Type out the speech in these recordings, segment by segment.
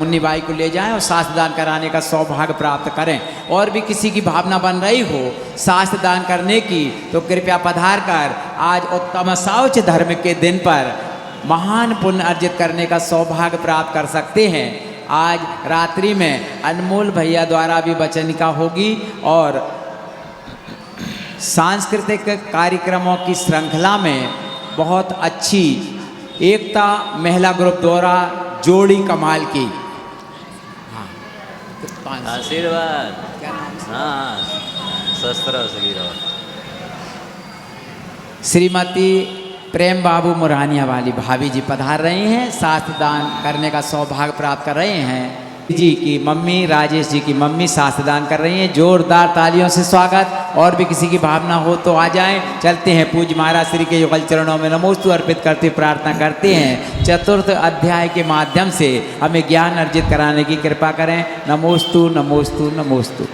अपनी बाई को ले जाएं और शास्त्र दान कराने का सौभाग्य प्राप्त करें। और भी किसी की भावना बन रही हो शास्त्र दान करने की तो कृपया पधार कर आज उत्तम शौच धर्म के दिन पर महान पुण्य अर्जित करने का सौभाग्य प्राप्त कर सकते हैं। आज रात्रि में अनमोल भैया द्वारा भी वचनिका होगी और सांस्कृतिक कार्यक्रमों की श्रृंखला में बहुत अच्छी एकता महिला ग्रुप द्वारा जोड़ी कमाल की आशीर्वाद शस्त्र श्रीमती प्रेम बाबू मुरानिया वाली भाभी जी पधार रही हैं, शास्त्र दान करने का सौभाग्य प्राप्त कर रहे हैं। जी की मम्मी राजेश जी की मम्मी शास्त्र दान कर रही हैं, जोरदार तालियों से स्वागत। और भी किसी की भावना हो तो आ जाएं। चलते हैं पूज्य महाराज श्री के युगल चरणों में नमोस्तु अर्पित करते प्रार्थना करते हैं चतुर्थ अध्याय के माध्यम से हमें ज्ञान अर्जित कराने की कृपा करें। नमोस्तु नमोस्तु नमोस्तु।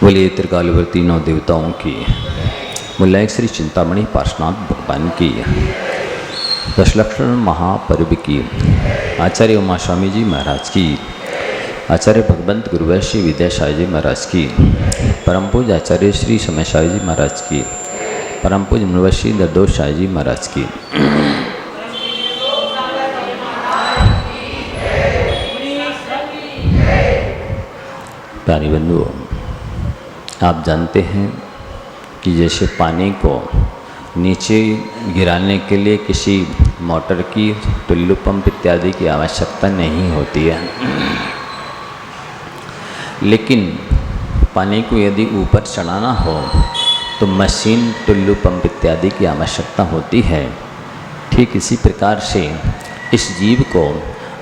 बोलिए त्रिकालवर्ती नौ देवताओं की, मुल्लायक श्री चिंतामणि पार्श्वनाथ भगवान की, दशलक्षण महापर्व की, आचार्य उमा स्वामी जी महाराज की, आचार्य भगवंत गुरुवैश्य श्री विद्यासाई जी महाराज की, परम पूज्य आचार्य श्री समय साई जी महाराज की, परम पूज्य मुनिवश्री निर्दोष साई जी महाराज की। प्यारी बंधुओं, आप जानते हैं कि जैसे पानी को नीचे गिराने के लिए किसी मोटर की टुल्लू पंप इत्यादि की आवश्यकता नहीं होती है, लेकिन पानी को यदि ऊपर चढ़ाना हो तो मशीन टुल्लू पंप इत्यादि की आवश्यकता होती है। ठीक इसी प्रकार से इस जीव को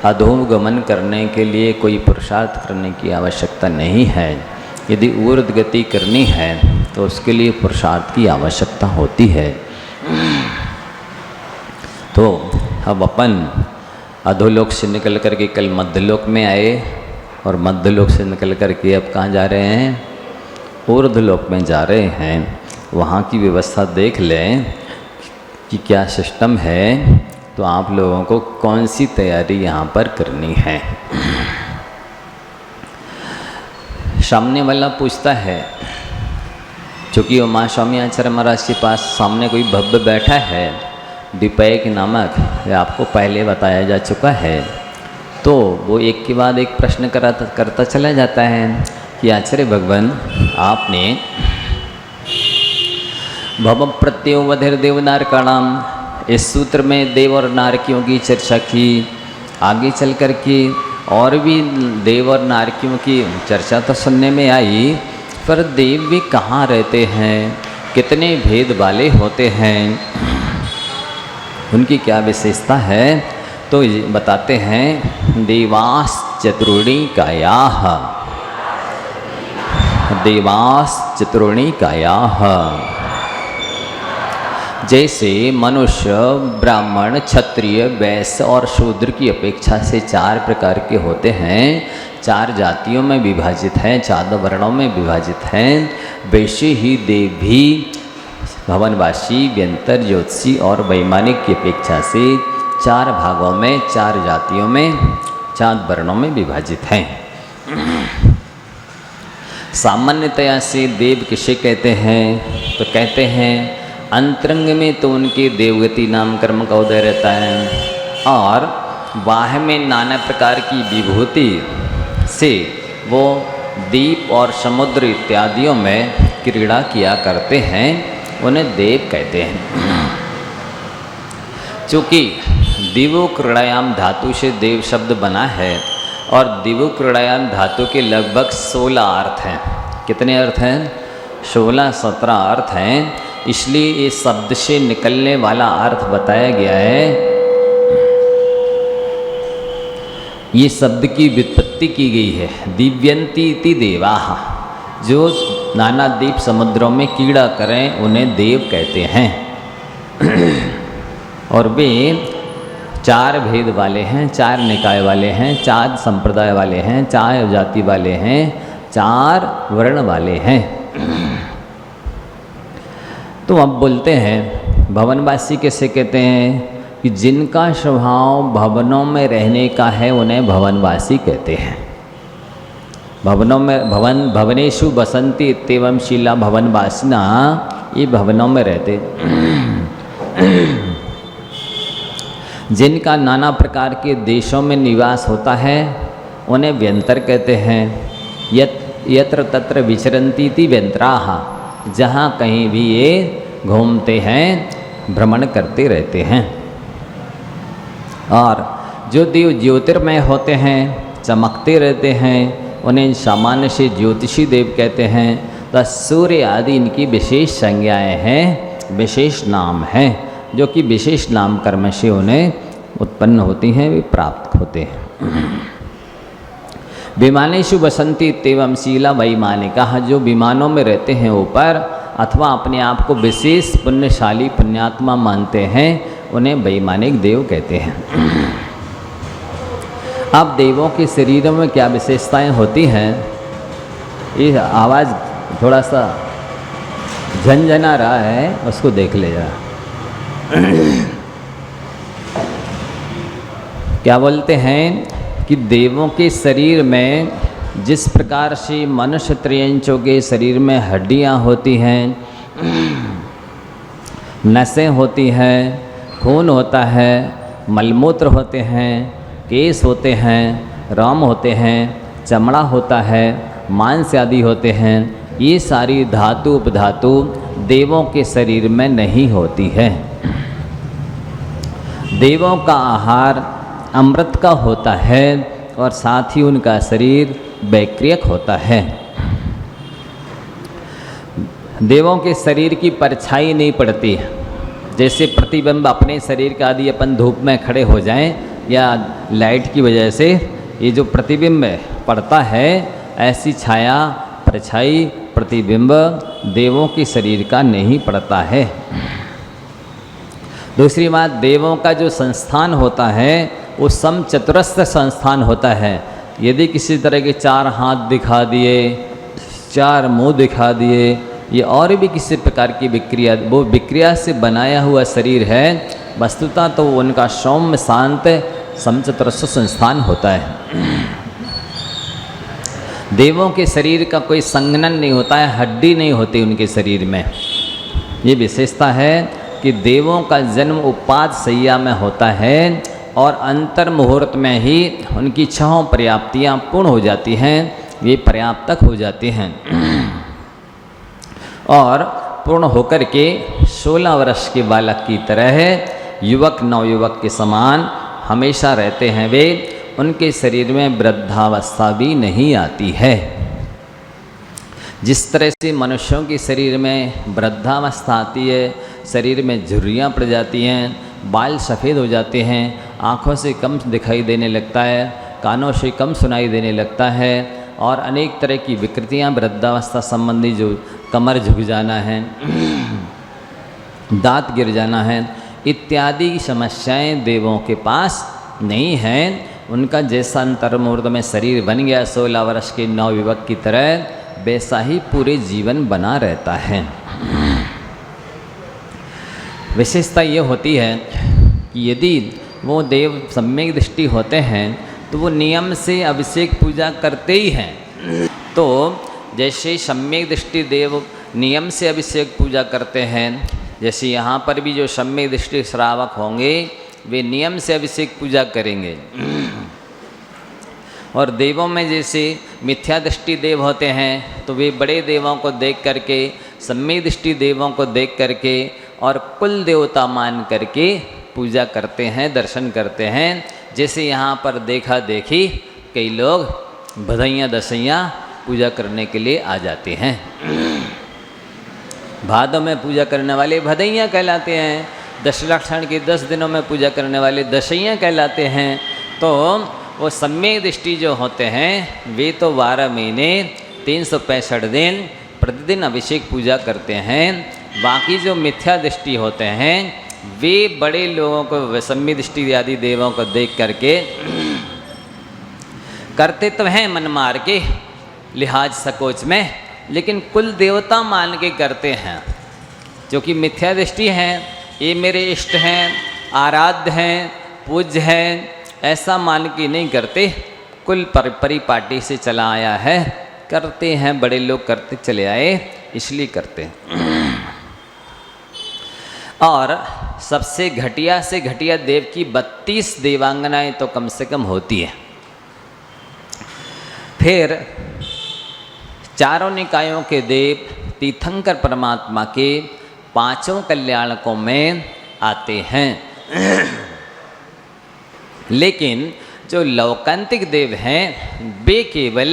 अधोगमन करने के लिए कोई पुरुषार्थ करने की आवश्यकता नहीं है। यदि ऊर्ध्व गति करनी है तो उसके लिए पुरुषार्थ की आवश्यकता होती है। तो अब अपन अधोलोक से निकल कर के कल मध्यलोक में आए और मध्यलोक से निकल कर के अब कहाँ जा रहे हैं? ऊर्ध्वलोक में जा रहे हैं। वहाँ की व्यवस्था देख लें कि क्या सिस्टम है, तो आप लोगों को कौन सी तैयारी यहाँ पर करनी है। सामने वाला पूछता है, चूँकि उमा स्वामी आचार्य महाराज के पास सामने कोई भव्य बैठा है दीपैक नामक, यह आपको पहले बताया जा चुका है, तो वो एक के बाद एक प्रश्न करता चला जाता है कि आचार्य भगवान आपने भव प्रत्योवधिर देवनारकाणाम इस सूत्र में देव और नारकियों की चर्चा की। आगे चल कर के और भी देव और नारकियों की चर्चा तो सुनने में आई, पर देव भी कहाँ रहते हैं, कितने भेद वाले होते हैं, उनकी क्या विशेषता है, तो बताते हैं देवास चतुर्णी कायाः, देवास चतुर्णी कायाः। जैसे मनुष्य ब्राह्मण क्षत्रिय वैश्य और शूद्र की अपेक्षा से 4 प्रकार के होते हैं, 4 जातियों में विभाजित हैं, 4 वर्णों में विभाजित हैं, वैसे ही देव भी भवनवासी व्यंतर ज्योतिषी और वैमानिक की अपेक्षा से 4 भागों में 4 जातियों में 4 वर्णों में विभाजित हैं। सामान्यतया से देव किसे कहते हैं, तो कहते हैं अंतरंग में तो उनके देवगति नाम कर्म का उदय रहता है और बाह्य में नाना प्रकार की विभूति से वो दीप और समुद्र इत्यादियों में क्रीड़ा किया करते हैं, उन्हें देव कहते हैं। चूँकि दिवो क्रीड़ायाम धातु से देव शब्द बना है और दिवो क्रीड़ायाम धातु के लगभग 16 अर्थ हैं। कितने अर्थ हैं? 16-17 अर्थ हैं। इसलिए इस शब्द से निकलने वाला अर्थ बताया गया है। ये शब्द की व्युत्पत्ति की गई है, दिव्यंती इति देवाः, जो नाना द्वीप समुद्रों में कीड़ा करें उन्हें देव कहते हैं। और वे 4 भेद वाले हैं, 4 निकाय वाले हैं, 4 संप्रदाय वाले हैं, 4 जाति वाले हैं, 4 वर्ण वाले हैं। तो अब बोलते हैं भवनवासी कैसे कहते हैं, कि जिनका स्वभाव भवनों में रहने का है उन्हें भवनवासी कहते हैं। भवनों में भवनेषु बसंती इत्येवं शीला भवनवासिना, ये भवनों में रहते। जिनका नाना प्रकार के देशों में निवास होता है उन्हें व्यंतर कहते हैं। यत्र तत्र विचरन्ति इति व्यंतराः, जहाँ कहीं भी ये घूमते हैं, भ्रमण करते रहते हैं। और जो देव ज्योतिर्मय होते हैं, चमकते रहते हैं, उन्हें सामान्य से ज्योतिषी देव कहते हैं। तो सूर्य आदि इनकी विशेष संज्ञाएँ हैं, विशेष नाम हैं, जो कि विशेष नाम कर्म से उन्हें उत्पन्न होती हैं, वे प्राप्त होते हैं। विमानेषु बसंती इत्येवं शीला वैमानिका, जो विमानों में रहते हैं ऊपर अथवा अपने आप को विशेष पुण्यशाली पुण्यात्मा मानते हैं, उन्हें वैमानिक देव कहते हैं। अब देवों के शरीरों में क्या विशेषताएं होती हैं, ये आवाज़ थोड़ा सा झनझना रहा है, उसको देख ले जरा। क्या बोलते हैं कि देवों के शरीर में जिस प्रकार से मनुष्य त्रयंचों के शरीर में हड्डियां होती हैं, नसें होती हैं, खून होता है, मलमूत्र होते हैं, केस होते हैं, रोम होते हैं, चमड़ा होता है, मांस आदि होते हैं, ये सारी धातु उपधातु देवों के शरीर में नहीं होती है। देवों का आहार अमृत का होता है और साथ ही उनका शरीर वैक्रियक होता है। देवों के शरीर की परछाई नहीं पड़ती, जैसे प्रतिबिंब अपने शरीर का आदि अपन धूप में खड़े हो जाएं या लाइट की वजह से ये जो प्रतिबिंब पड़ता है, ऐसी छाया परछाई प्रतिबिंब देवों के शरीर का नहीं पड़ता है। दूसरी बात, देवों का जो संस्थान होता है वो समचतुरस्र संस्थान होता है। यदि किसी तरह के 4 हाथ दिखा दिए, 4 मुंह दिखा दिए, ये और भी किसी प्रकार की विक्रिया, वो विक्रिया से बनाया हुआ शरीर है, वस्तुतः तो उनका सौम्य शांत समचतुरस्र संस्थान होता है। देवों के शरीर का कोई संघनन नहीं होता है, हड्डी नहीं होती उनके शरीर में। ये विशेषता है कि देवों का जन्म उपाद सैया में होता है और अंतर मुहूर्त में ही उनकी 6 पर्याप्तियाँ पूर्ण हो जाती हैं, वे पर्याप्तक हो जाती हैं और पूर्ण होकर के 16 वर्ष के बालक की तरह युवक नवयुवक के समान हमेशा रहते हैं। वे उनके शरीर में वृद्धावस्था भी नहीं आती है। जिस तरह से मनुष्यों के शरीर में वृद्धावस्था आती है, शरीर में झुर्रियाँ पड़ जाती हैं, बाल सफ़ेद हो जाते हैं, आँखों से कम दिखाई देने लगता है, कानों से कम सुनाई देने लगता है और अनेक तरह की विकृतियाँ वृद्धावस्था संबंधी, जो कमर झुक जाना है, दांत गिर जाना है, इत्यादि समस्याएं देवों के पास नहीं हैं। उनका जैसा अंतर्मुहूर्त में शरीर बन गया 16 वर्ष के नवयुवक की तरह, वैसा ही पूरे जीवन बना रहता है। विशेषता ये होती है कि यदि वो देव सम्यक दृष्टि होते हैं तो वो नियम से अभिषेक पूजा करते ही हैं। तो जैसे सम्यक दृष्टि देव नियम से अभिषेक पूजा करते हैं, जैसे यहाँ पर भी जो सम्यक दृष्टि श्रावक होंगे वे नियम से अभिषेक पूजा करेंगे। और देवों में जैसे मिथ्या दृष्टि देव होते हैं तो वे बड़े देवों को देख करके, सम्यक दृष्टि देवों को देख करके और कुल देवता मान करके पूजा करते हैं, दर्शन करते हैं। जैसे यहाँ पर देखा देखी कई लोग भदैया दसैया पूजा करने के लिए आ जाते हैं। भादों में पूजा करने वाले भदैया कहलाते हैं, दशलक्षण के 10 दिनों में पूजा करने वाले दसैया कहलाते हैं। तो वो सम्यक दृष्टि जो होते हैं वे तो 12 महीने 365 दिन प्रतिदिन अभिषेक पूजा करते हैं। बाकी जो मिथ्या दृष्टि होते हैं वे बड़े लोगों को, सम्यक दृष्टि आदि देवों को देख करके करते तो हैं मन मार के, लिहाज सकोच में, लेकिन कुल देवता मान के करते हैं। जो कि मिथ्या दृष्टि है, ये मेरे इष्ट हैं, आराध्य हैं, पूज्य हैं, ऐसा मान के नहीं करते। कुल परिपाटी से चला आया है, करते हैं, बड़े लोग करते चले आए, इसलिए करते हैं। और सबसे घटिया से घटिया देव की 32 देवांगनाएं तो कम से कम होती है। फिर चारों निकायों के देव तीर्थंकर परमात्मा के 5 कल्याणकों में आते हैं। लेकिन जो लौकांतिक देव हैं वे केवल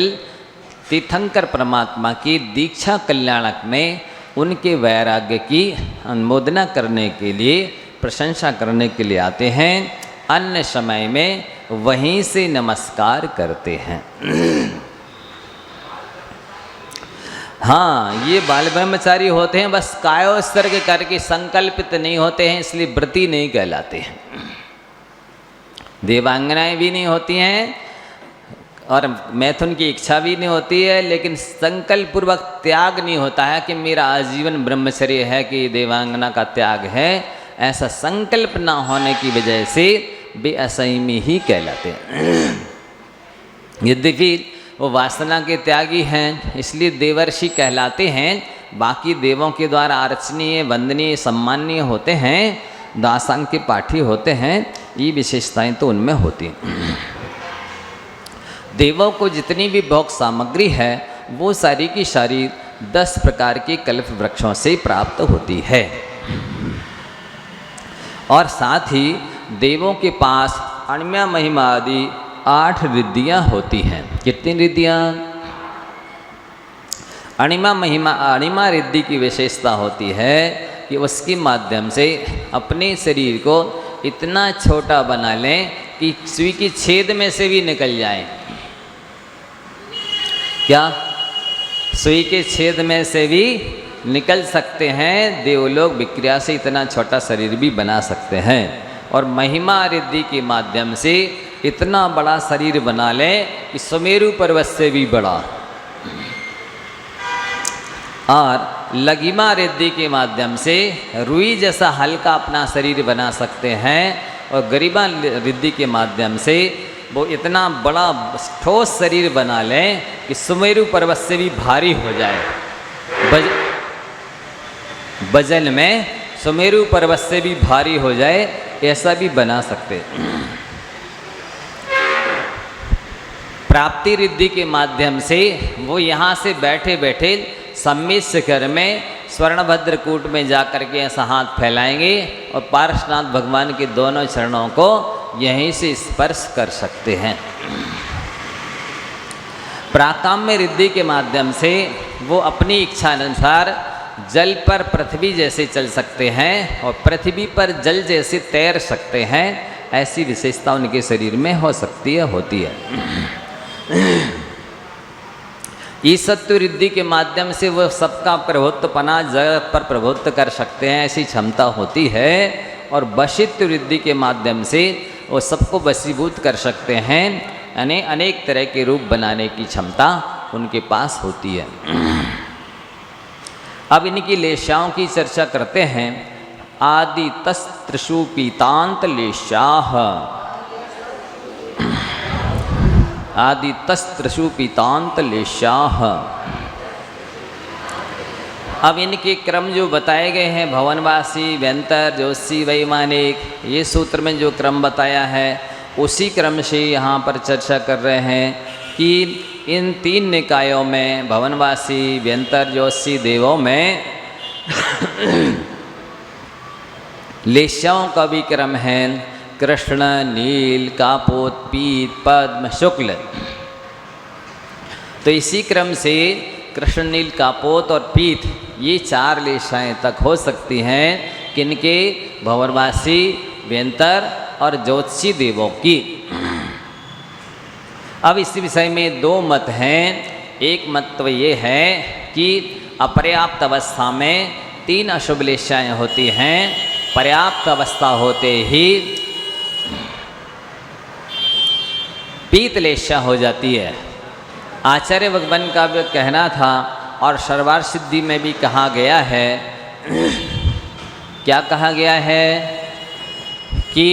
तीर्थंकर परमात्मा की दीक्षा कल्याणक में उनके वैराग्य की अनुमोदना करने के लिए, प्रशंसा करने के लिए आते हैं। अन्य समय में वहीं से नमस्कार करते हैं। हाँ, ये बाल ब्रह्मचारी होते हैं, बस कायोत्सर्ग करके संकल्पित नहीं होते हैं, इसलिए व्रती नहीं कहलाते हैं। देवांगनाएं भी नहीं होती हैं और मैथुन की इच्छा भी नहीं होती है, लेकिन संकल्प पूर्वक त्याग नहीं होता है कि मेरा आजीवन ब्रह्मचर्य है कि देवांगना का त्याग है। ऐसा संकल्प ना होने की वजह से वे असंयमी ही कहलाते हैं। यद्यपि वो वासना के त्यागी हैं, इसलिए देवर्षि कहलाते हैं। बाकी देवों के द्वारा अर्चनीय, वंदनीय, सम्माननीय होते हैं, दासांग के पाठी होते हैं। ये विशेषताएं तो उनमें होती हैं। देवों को जितनी भी भोग सामग्री है वो सारी की सारी 10 प्रकार के कल्प वृक्षों से प्राप्त होती है। और साथ ही देवों के पास अणिमा महिमा आदि 8 रिद्धियाँ होती हैं। कितनी रिद्धियाँ? अणिमा महिमा, अणिमा रिद्धि की विशेषता होती है कि उसके माध्यम से अपने शरीर को इतना छोटा बना लें कि सुई की छेद में से भी निकल जाए। क्या सुई के छेद में से भी निकल सकते हैं? देवलोक विक्रिया से इतना छोटा शरीर भी बना सकते हैं। और महिमा रिद्धि के माध्यम से इतना बड़ा शरीर बना लें कि सुमेरु पर्वत से भी बड़ा। और लघिमा रिद्धि के माध्यम से रुई जैसा हल्का अपना शरीर बना सकते हैं। और गरिमा रिद्धि के माध्यम से वो इतना बड़ा ठोस शरीर बना लें कि सुमेरु पर्वत से भी भारी हो जाए। वजन में सुमेरु पर्वत से भी भारी हो जाए, ऐसा भी बना सकते। प्राप्ति रिद्धि के माध्यम से वो यहाँ से बैठे बैठे सम्मित शिखर में स्वर्णभद्र कूट में जाकर के ऐसा हाथ फैलाएंगे और पार्श्वनाथ भगवान के दोनों चरणों को यहीं से स्पर्श कर सकते हैं। प्राकाम्य रिद्धि के माध्यम से वो अपनी इच्छा अनुसार जल पर पृथ्वी जैसे चल सकते हैं और पृथ्वी पर जल जैसे तैर सकते हैं। ऐसी विशेषता उनके शरीर में हो सकती है, होती है। ईसत्व रिद्धि के माध्यम से वो सबका प्रभुत्वपना जगत पर प्रभुत्व कर सकते हैं, ऐसी क्षमता होती है। और वशित्व रिद्धि के माध्यम से वो सबको वशीभूत कर सकते हैं, यानी अनेक तरह के रूप बनाने की क्षमता उनके पास होती है। अब इनकी लेशाओं की चर्चा करते हैं। आदि तस्त्रशु पीतांत लेशाह, आदि तस्त्रशु पीतांत लेशाह। अब इनके क्रम जो बताए गए हैं, भवनवासी, व्यंतर, जोशी, वैमानिक, ये सूत्र में जो क्रम बताया है उसी क्रम से यहाँ पर चर्चा कर रहे हैं कि इन 3 निकायों में, भवनवासी, व्यंतर, जोशी देवों में लेशाओं का भी क्रम है। कृष्ण, नील, कापोत, पीत, पद्म, शुक्ल। तो इसी क्रम से कृष्ण, नील, कापोत और पीत, ये 4 लेशाएं तक हो सकती हैं किनके? भंवरवासी, व्यंतर और ज्योतिषी देवों की। अब इस विषय में 2 मत हैं। एक मत तो ये है कि अपर्याप्त अवस्था में 3 अशुभ लेशाएं होती हैं, पर्याप्त अवस्था होते ही पीत लेशा हो जाती है। आचार्य भगवान का भी कहना था और सर्वार्थ सिद्धि में भी कहा गया है। क्या कहा गया है कि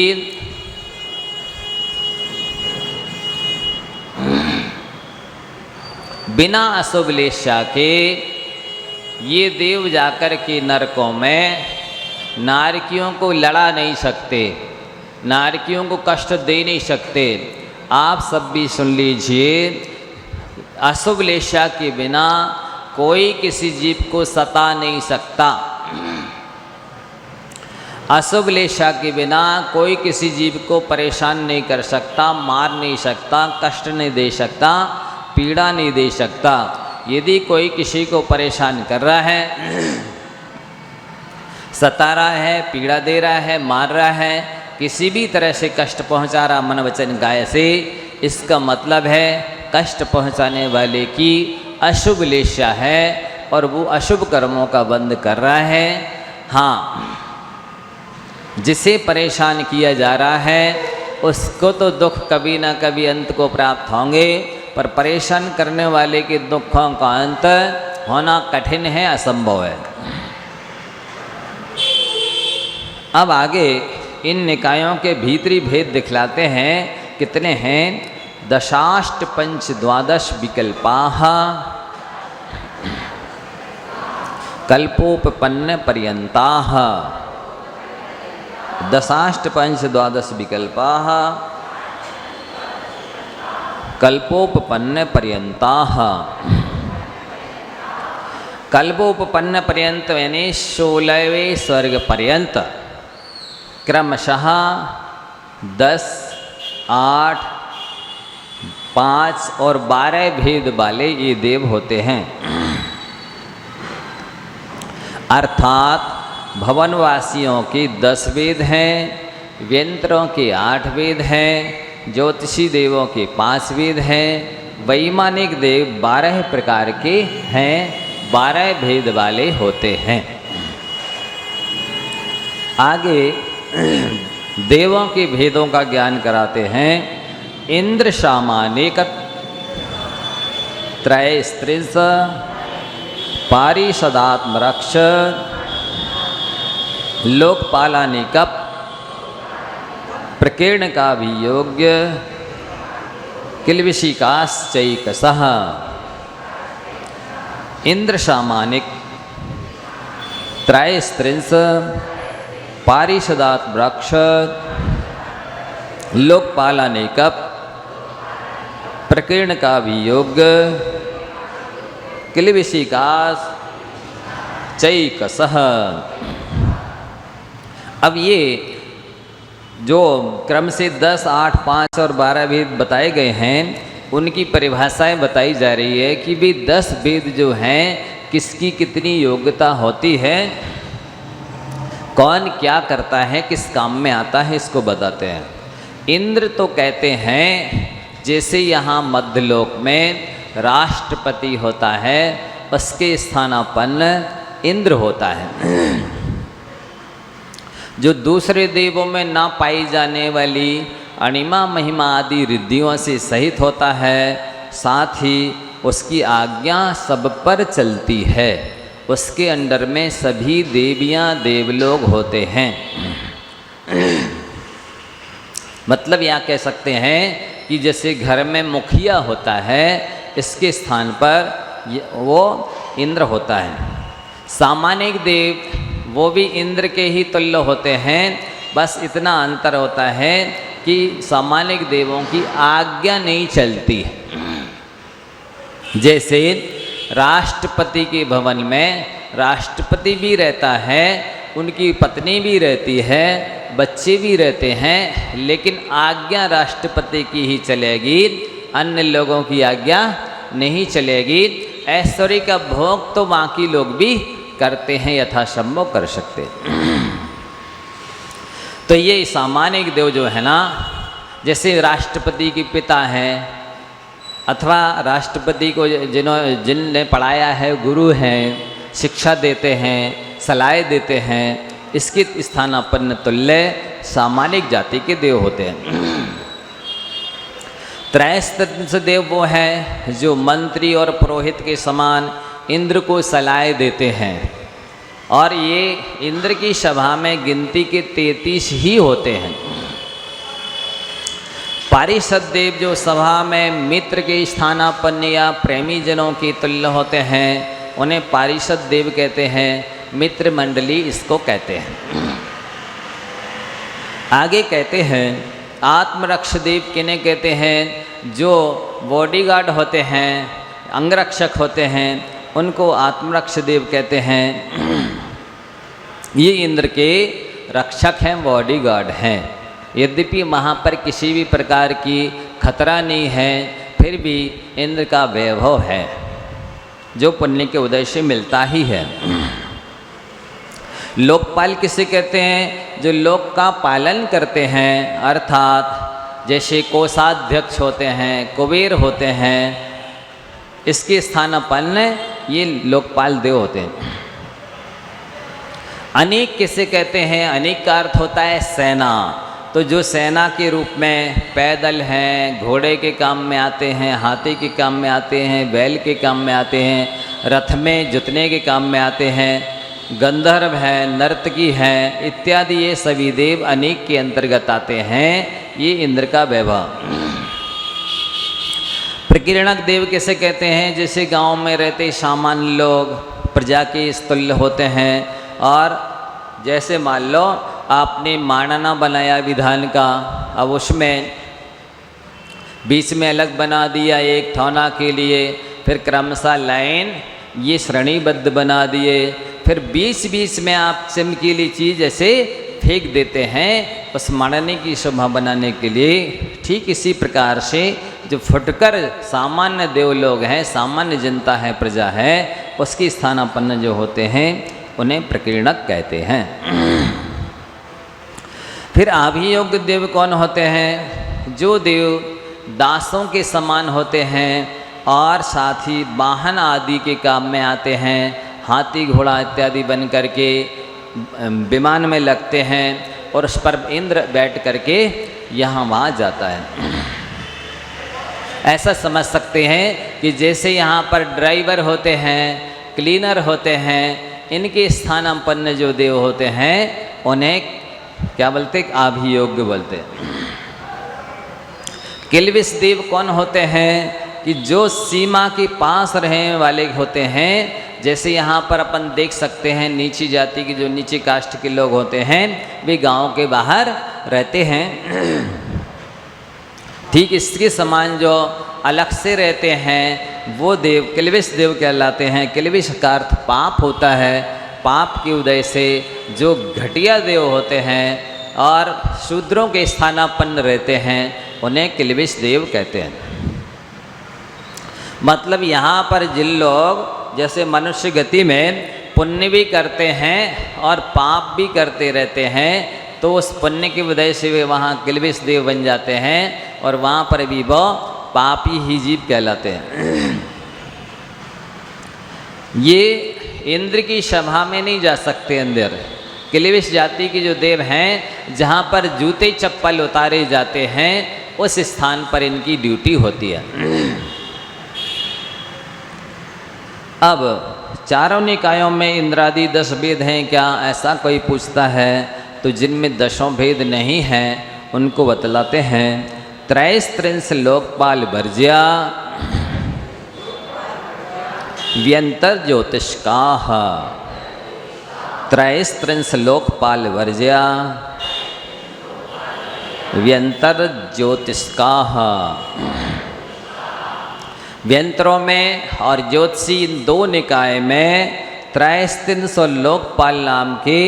बिना अशुभ लेशा के ये देव जाकर के नरकों में नारकियों को लड़ा नहीं सकते, नारकियों को कष्ट दे नहीं सकते। आप सब भी सुन लीजिए, अशुभ लेशा के बिना कोई किसी जीव को सता नहीं सकता। अशुभ लेशा के बिना कोई किसी जीव को परेशान नहीं कर सकता, मार नहीं सकता, कष्ट नहीं दे सकता, पीड़ा नहीं दे सकता। यदि कोई किसी को परेशान कर रहा है, सता रहा है, पीड़ा दे रहा है, मार रहा है, किसी भी तरह से कष्ट पहुंचा रहा मन वचन काया से, इसका मतलब है कष्ट पहुंचाने वाले की अशुभ लेशा है और वो अशुभ कर्मों का बंध कर रहा है। हाँ, जिसे परेशान किया जा रहा है उसको तो दुख कभी ना कभी अंत को प्राप्त होंगे, पर परेशान करने वाले के दुखों का अंत होना कठिन है, असंभव है। अब आगे इन निकायों के भीतरी भेद दिखलाते हैं। कितने हैं? दशाष्ट पंच द्वादश विकल्पाः कल्पोपपन्न पर्यंताः। दशाष्ट पंच द्वादश विकल्पाः कल्पोपपन्न पर्यंताः। कल्पोपपन्न पर्यंत यानी 16वें स्वर्ग पर्यंत क्रमशः 10, 8, 5 और 12 भेद वाले ये देव होते हैं। अर्थात भवनवासियों के 10 वेद हैं, व्यंतरों के 8 वेद हैं, ज्योतिषी देवों के 5 वेद हैं, वैमानिक देव 12 प्रकार के हैं, 12 भेद वाले होते हैं। आगे देवों के भेदों का ज्ञान कराते हैं। इंद्र सामानिक त्रय स्त्रिंस पारिषदात्म रक्ष लोकपालानिक प्रकीर्ण का भी योग्य किलविशिकाश्चैकसः। इंद्र सामानिक त्रय स्त्रिंस पारिषदात्म वृक्ष लोकपालानिक प्रकीर्ण का भी योग्य किलविशिकाश्चैकसः। अब ये जो क्रम से 10, 8, 5 और 12 भेद बताए गए हैं, उनकी परिभाषाएं बताई जा रही है कि भी 10 भेद जो हैं किसकी कितनी योग्यता होती है, कौन क्या करता है, किस काम में आता है, इसको बताते हैं। इंद्र तो कहते हैं जैसे यहाँ मध्यलोक में राष्ट्रपति होता है, उसके स्थानापन्न इंद्र होता है। जो दूसरे देवों में ना पाई जाने वाली अणिमा महिमा आदि रिद्धियों से सहित होता है, साथ ही उसकी आज्ञा सब पर चलती है, उसके अंडर में सभी देवियाँ देवलोग होते हैं। मतलब यहाँ कह सकते हैं कि जैसे घर में मुखिया होता है, इसके स्थान पर वो इंद्र होता है। सामान्य देव वो भी इंद्र के ही तुल्य होते हैं, बस इतना अंतर होता है कि सामान्य देवों की आज्ञा नहीं चलती। जैसे राष्ट्रपति के भवन में राष्ट्रपति भी रहता है, उनकी पत्नी भी रहती है, बच्चे भी रहते हैं, लेकिन आज्ञा राष्ट्रपति की ही चलेगी, अन्य लोगों की आज्ञा नहीं चलेगी। ऐश्वर्य का भोग तो बाकी लोग भी करते हैं, यथासंभव कर सकते। तो ये सामान्य देव जो है ना, जैसे राष्ट्रपति के पिता हैं अथवा राष्ट्रपति को जिनने पढ़ाया है, गुरु हैं, शिक्षा देते हैं, सलाह देते हैं, इसके स्थानापन्न तुल्य सामान्य जाति के देव होते हैं। त्रयस्त्रिंश देव वो है जो मंत्री और पुरोहित के समान इंद्र को सलाह देते हैं, और ये इंद्र की सभा में गिनती के 33 ही होते हैं। पारिषद देव जो सभा में मित्र के स्थानापन्न या प्रेमी जनों के तुल्य होते हैं उन्हें पारिषद देव कहते हैं। मित्र मंडली इसको कहते हैं। आगे कहते हैं आत्मरक्ष देव किन्हें कहते हैं? जो बॉडीगार्ड होते हैं, अंगरक्षक होते हैं, उनको आत्मरक्ष देव कहते हैं। ये इंद्र के रक्षक हैं, बॉडीगार्ड हैं। यद्यपि वहाँ पर किसी भी प्रकार की खतरा नहीं है, फिर भी इंद्र का वैभव है जो पुण्य के उदय से मिलता ही है। लोकपाल किसे कहते हैं? जो लोक का पालन करते हैं, अर्थात जैसे कोषाध्यक्ष होते हैं, कुबेर होते हैं, इसके स्थानापन्न ये लोकपाल देव होते हैं। अनेक किसे कहते हैं? अनेक का अर्थ होता है सेना। तो जो सेना के रूप में पैदल हैं, घोड़े के काम में आते हैं, हाथी के काम में आते हैं, बैल के काम में आते हैं, रथ में जुतने के काम में आते हैं, गंधर्व है, नर्तकी है इत्यादि, ये सभी देव अनेक के अंतर्गत आते हैं। ये इंद्र का वैभव। प्रकीर्णक देव किसे कहते हैं? जैसे गांव में रहते सामान्य लोग प्रजा के स्तुल्य होते हैं। और जैसे मान लो आपने मानना बनाया विधान का, अब उसमें बीच में अलग बना दिया एक थौना के लिए, फिर क्रमशः लाइन ये श्रेणीबद्ध बना दिए, फिर बीच बीच में आप चमकीली चीज़ ऐसे फेंक देते हैं उस मानने की शोभा बनाने के लिए। ठीक इसी प्रकार से जो फुटकर सामान्य देव लोग हैं, सामान्य जनता है, प्रजा है, उसकी स्थानापन्न जो होते हैं उन्हें प्रकीर्णक कहते हैं। फिर अभियोग्य देव कौन होते हैं? जो देव दासों के समान होते हैं और साथ ही वाहन आदि के काम में आते हैं, हाथी घोड़ा इत्यादि बन करके विमान में लगते हैं और उस पर इंद्र बैठ करके यहाँ वहाँ जाता है। ऐसा समझ सकते हैं कि जैसे यहाँ पर ड्राइवर होते हैं, क्लीनर होते हैं, इनके स्थानापन्न जो देव होते हैं उन्हें क्या बोलते? अभियोग्य बोलते हैं। किल्विष देव कौन होते हैं? कि जो सीमा के पास रहने वाले होते हैं। जैसे यहाँ पर अपन देख सकते हैं नीची जाति के जो नीची कास्ट के लोग होते हैं वे गांव के बाहर रहते हैं। ठीक इसके समान जो अलग से रहते हैं वो देव किल्विष देव कहलाते हैं। किल्विष का अर्थ पाप होता है। पाप के उदय से जो घटिया देव होते हैं और शूद्रों के स्थानापन्न रहते हैं उन्हें किल्विष देव कहते हैं। मतलब यहाँ पर जिन लोग जैसे मनुष्य गति में पुण्य भी करते हैं और पाप भी करते रहते हैं, तो उस पुण्य की वजह से वे वहाँ किल्विष देव बन जाते हैं और वहाँ पर भी वो पापी ही जीव कहलाते हैं। ये इंद्र की सभा में नहीं जा सकते अंदर। किल्विष जाति के जो देव हैं जहाँ पर जूते चप्पल उतारे जाते हैं उस स्थान पर इनकी ड्यूटी होती है। अब चारों निकायों में इंद्रादि 10 भेद हैं क्या, ऐसा कोई पूछता है तो जिनमें 10 भेद नहीं हैं उनको बतलाते हैं। त्रैस्त्रिंश लोकपाल वर्ज्या व्यंतर ज्योतिष्काः। त्रैस्त्रिंश लोकपाल वर्ज्या व्यंतर ज्योतिष्काः। व्यंतरों में और ज्योतिषी इन 2 निकाय में त्रैस्त्रिंश और लोकपाल नाम के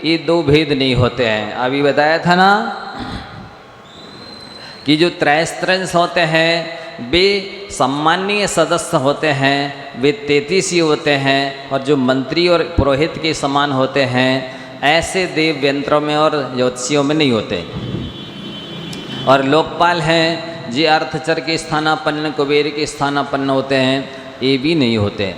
ये 2 भेद नहीं होते हैं। अभी बताया था ना कि जो त्रैस्त्रिंश होते हैं वे सम्मानीय सदस्य होते हैं, वे 33 होते हैं और जो मंत्री और पुरोहित के समान होते हैं ऐसे देव व्यंतरों में और ज्योतिषियों में नहीं होते। और लोकपाल हैं जी अर्थचर के स्थानापन्न, कुबेर के स्थानापन्न होते हैं, ये भी नहीं होते।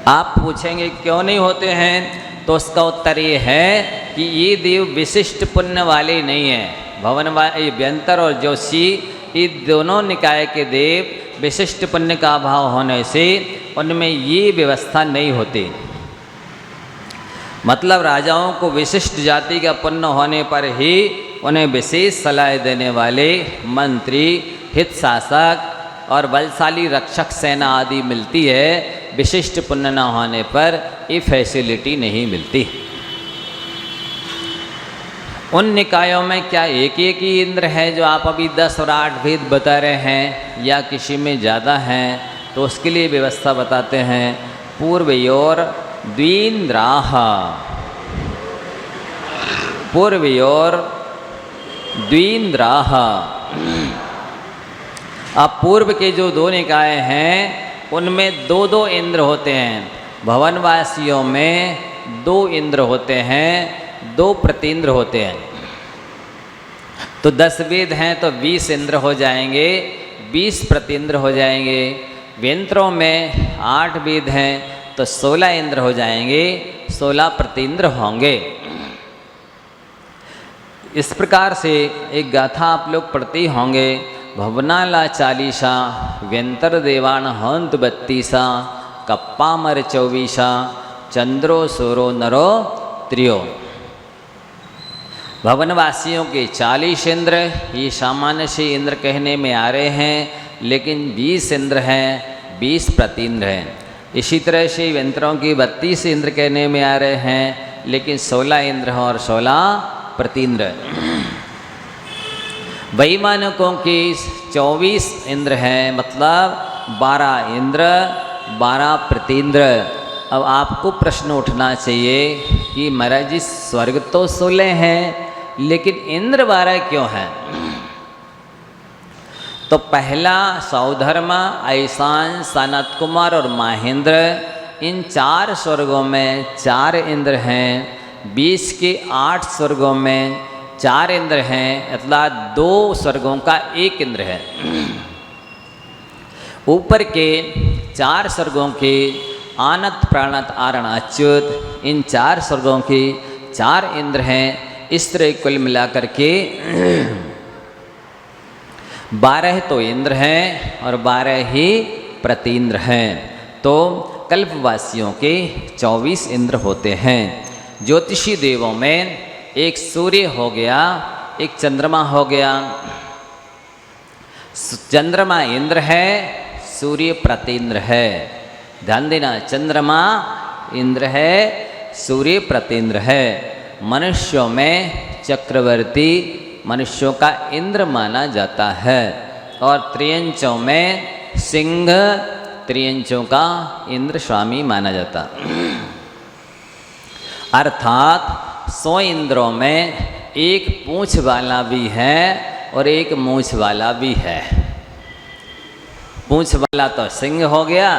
आप पूछेंगे क्यों नहीं होते हैं, तो उसका उत्तर ये है कि ये देव विशिष्ट पुण्य वाले नहीं हैं। भवन वाले व्यंतर और ज्योतिषी ये दोनों निकाय के देव विशिष्ट पुण्य का अभाव होने से उनमें ये व्यवस्था नहीं होती। मतलब राजाओं को विशिष्ट जाति का पुण्य होने पर ही उन्हें विशेष सलाह देने वाले मंत्री, हित शासक और बलशाली रक्षक सेना आदि मिलती है। विशिष्ट पुण्य न होने पर ये फैसिलिटी नहीं मिलती। उन निकायों में क्या एक एक ही इंद्र है जो आप अभी 10 और 8 भेद बता रहे हैं, या किसी में ज़्यादा हैं? तो उसके लिए व्यवस्था बताते हैं। पूर्वयोर द्विन्द्राः, पूर्वयोर द्विन्द्राः। अब पूर्व के जो 2 निकाय हैं उनमें 2-2 इंद्र होते हैं। भवनवासियों में 2 इंद्र होते हैं, 2 प्रतीन्द्र होते हैं। तो 10 वेद हैं तो 20 इंद्र हो जाएंगे, 20 प्रतीन्द्र हो जाएंगे। व्यंत्रों में 8 वेद हैं तो 16 इंद्र हो जाएंगे, 16 प्रतीन्द्र होंगे। इस प्रकार से एक गाथा आप लोग पढ़ते होंगे। भवनाला 40, व्यंतर देवान हंत 32, कप्पामर 24, चंद्रो सूरो नरो त्रियो। भवनवासियों के 40 इंद्र, ये सामान्य से इंद्र कहने में आ रहे हैं, लेकिन 20 इंद्र हैं, 20 प्रतीन्द्र हैं। इसी तरह से व्यंतरों की 32 इंद्र कहने में आ रहे हैं, लेकिन 16 इंद्र हैं और 16 प्रतीन्द्र। वैमानिकों की 24 इंद्र हैं, मतलब 12 इंद्र, 12 प्रतीन्द्र। अब आपको प्रश्न उठना चाहिए कि महाराज जी स्वर्ग तो 16 हैं, लेकिन इंद्र 12 क्यों हैं? तो पहला सौधर्मा, ऐशान, सनत कुमार और महेंद्र, इन 4 स्वर्गों में 4 इंद्र हैं। 20 के 8 स्वर्गों में 4 इंद्र हैं, मतलब 2 स्वर्गों का 1 इंद्र है। ऊपर के 4 स्वर्गों के आनत, प्राणत, आरण, अच्युत, इन 4 स्वर्गों के 4 इंद्र हैं। इस तरह कुल मिलाकर के 12 तो इंद्र हैं और 12 ही प्रतीन्द्र हैं। तो कल्पवासियों के 24 इंद्र होते हैं। ज्योतिषी देवों में एक सूर्य हो गया, एक चंद्रमा हो गया। चंद्रमा इंद्र है, सूर्य प्रतीन्द्र है। ध्यान देना, चंद्रमा इंद्र है, सूर्य प्रतीन्द्र है। मनुष्यों में चक्रवर्ती मनुष्यों का इंद्र माना जाता है, और त्रियंचों में सिंह त्रियंचों का इंद्र स्वामी माना जाता। अर्थात 100 इंद्रों में एक पूंछ वाला भी है और एक मूंछ वाला भी है। पूंछ वाला तो सिंह हो गया,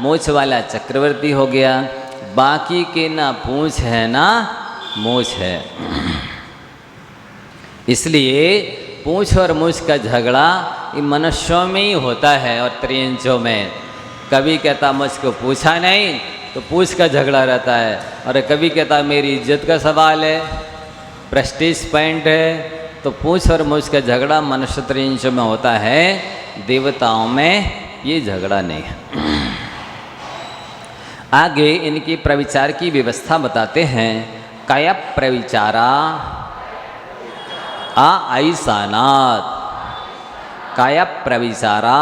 मूंछ वाला चक्रवर्ती हो गया। बाकी के ना पूंछ है ना मूंछ है। इसलिए पूंछ और मूंछ का झगड़ा इन मनुष्यों में ही होता है और त्रियंचों में। कभी कहता मुझको पूछा नहीं तो पूंछ का झगड़ा रहता है, और कभी कहता मेरी इज्जत का सवाल है, प्रेस्टीज पॉइंट है। तो पूंछ और मूंछ का झगड़ा मनुष्य त्रियंचों में होता है, देवताओं में ये झगड़ा नहीं है। आगे इनकी प्रविचार की व्यवस्था बताते हैं। कय प्रविचारा ऐसानात, कय प्रविचारा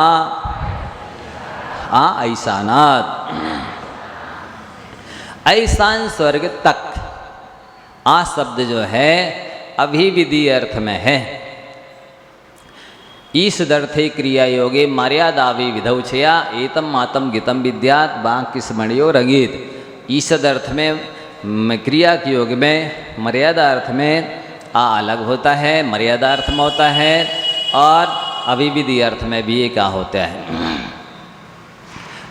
ऐसानात। ऐसान स्वर्ग तक, आ शब्द जो है अभिविधि अर्थ में है। ईशदर्थे क्रिया योगे मर्यादावि विधौछया एतम मातम गीतम विद्यात बाकी स्मरणियो रंगीत। ईशद अर्थ में क्रिया के योग में, मर्यादा अर्थ में आ अलग होता है, मर्यादा अर्थ में होता है, और अभिविधि अर्थ में भी एक आ होता है,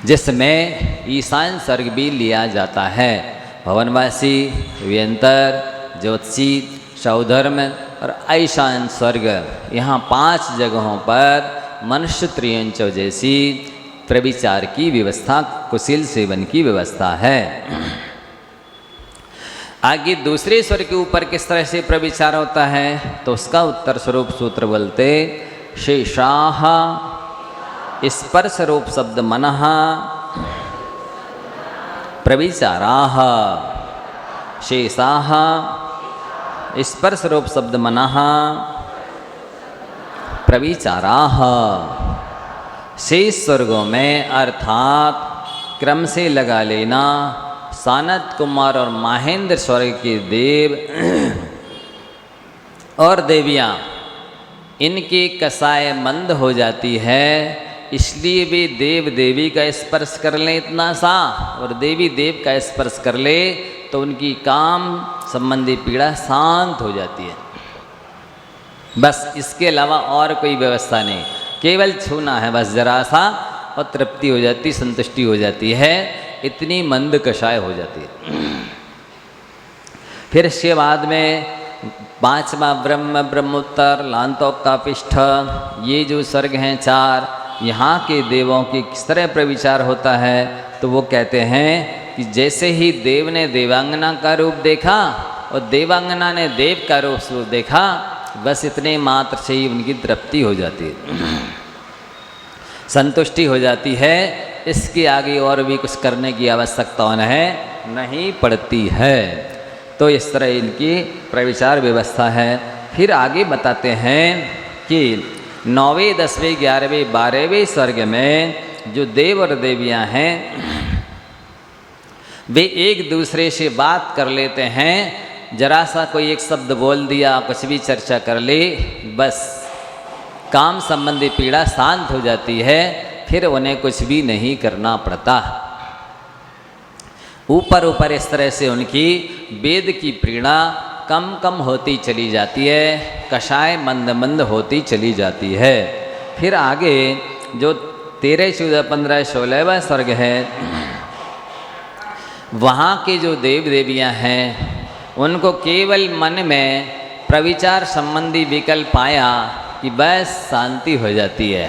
जिसमें ईशान स्वर्ग भी लिया जाता है। भवनवासी, व्यंतर, ज्योतिषी, सौधर्म और ऐशान स्वर्ग, यहाँ 5 जगहों पर मनुष्य त्रियंचों जैसी प्रविचार की व्यवस्था, कुशील सेवन की व्यवस्था है। आगे दूसरे स्वर्ग के ऊपर किस तरह से प्रविचार होता है, तो उसका उत्तर स्वरूप सूत्र बोलते शेषाः स्पर्श रूप शब्द मनः प्रविचाराः। शेषाः स्पर्श रूप शब्द मनः प्रविचाराः शेष स्वर्गों में अर्थात क्रम से लगा लेना सानत कुमार और महेंद्र स्वर्ग के देव और देवियाँ इनकी कसाय मंद हो जाती है, इसलिए वे देव देवी का स्पर्श कर लें इतना सा और देवी देव का स्पर्श कर ले तो उनकी काम संबंधी पीड़ा शांत हो जाती है। बस इसके अलावा और कोई व्यवस्था नहीं, केवल छूना है बस जरा सा और तृप्ति हो जाती, संतुष्टि हो जाती है, इतनी मंद कषाय हो जाती है। फिर इसके बाद में 5वां ब्रह्म ब्रह्मोत्तर लांतोक्तापिष्ठ, ये जो स्वर्ग हैं 4, यहाँ के देवों की किस तरह प्रविचार होता है तो वो कहते हैं कि जैसे ही देव ने देवांगना का रूप देखा और देवांगना ने देव का रूप देखा, बस इतने मात्र से ही उनकी तृप्ति हो जाती है, संतुष्टि हो जाती है। इसके आगे और भी कुछ करने की आवश्यकता नहीं पड़ती है। तो इस तरह इनकी प्रविचार व्यवस्था है। फिर आगे बताते हैं कि 9वें 10वें 11वें 12वें स्वर्ग में जो देव और देवियाँ हैं वे एक दूसरे से बात कर लेते हैं, जरा सा कोई एक शब्द बोल दिया, कुछ भी चर्चा कर ले, बस काम संबंधी पीड़ा शांत हो जाती है, फिर उन्हें कुछ भी नहीं करना पड़ता। ऊपर ऊपर इस तरह से उनकी वेद की पीड़ा कम कम होती चली जाती है, कषाय मंद मंद होती चली जाती है। फिर आगे जो 13, 14, 15, 16वां स्वर्ग है, वहाँ के जो देव देवियाँ हैं उनको केवल मन में प्रविचार संबंधी विकल्प आया कि बस शांति हो जाती है,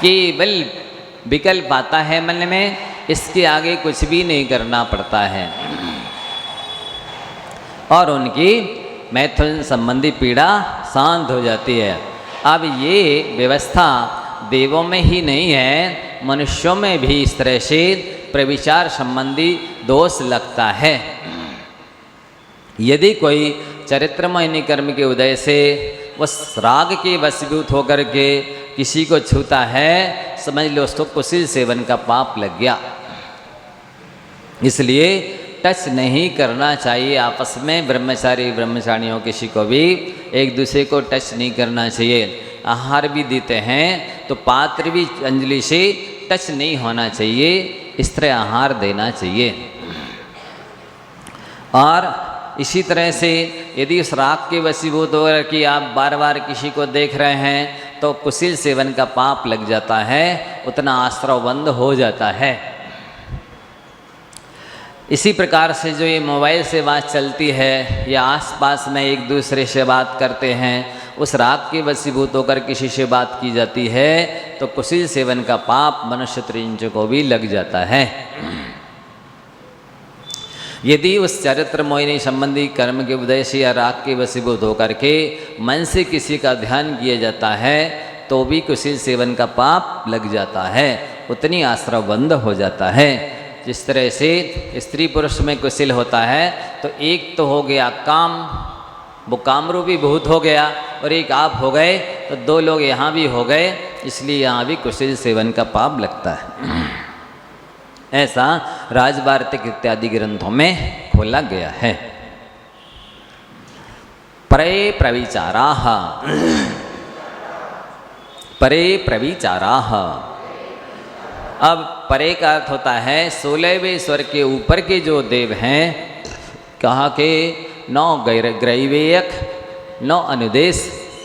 केवल विकल्प आता है मन में, इसके आगे कुछ भी नहीं करना पड़ता है और उनकी मैथुन संबंधी पीड़ा शांत हो जाती है। अब ये व्यवस्था देवों में ही नहीं है, मनुष्यों में भी इस तरह से प्रविचार संबंधी दोष लगता है। यदि कोई चरित्रमय कर्म के उदय से उस राग के वशीभूत होकर के किसी को छूता है, समझ लो उसको कुशील सेवन का पाप लग गया। इसलिए टच नहीं करना चाहिए आपस में, ब्रह्मचारी ब्रह्मचारियों किसी को भी एक दूसरे को टच नहीं करना चाहिए। आहार भी देते हैं तो पात्र भी अंजलि से टच नहीं होना चाहिए, इस तरह आहार देना चाहिए। और इसी तरह से यदि उस राग के वशीभूत होकर कि आप बार बार किसी को देख रहे हैं तो कुशील सेवन का पाप लग जाता है, उतना आश्रव बंद हो जाता है। इसी प्रकार से जो ये मोबाइल से बात चलती है या आसपास में एक दूसरे से बात करते हैं, उस राग के वशीभूत होकर किसी से बात की जाती है तो कुशील सेवन का पाप मनुष्य त्रिंच को भी लग जाता है। यदि उस चरित्र मोहिनी संबंधी कर्म के उदय से या राग के वशीभूत होकर के मन से किसी का ध्यान किया जाता है तो भी कुशील सेवन का पाप लग जाता है, उतनी आश्रव बंद हो जाता है। जिस तरह से स्त्री पुरुष में कुशील होता है तो एक तो हो गया काम, वो कामरूपी भूत हो गया, और एक आप हो गए तो 2 लोग यहाँ भी हो गए, इसलिए यहाँ भी कुशील सेवन का पाप लगता है। ऐसा राजवार्तिक इत्यादि ग्रंथों में खोला गया है। परे प्रविचाराः, परे प्रविचाराः। अब परे का अर्थ होता है 16वें स्वर्ग के ऊपर के जो देव हैं, कहा के 9 ग्रैवेयक, 9 अनुदेश,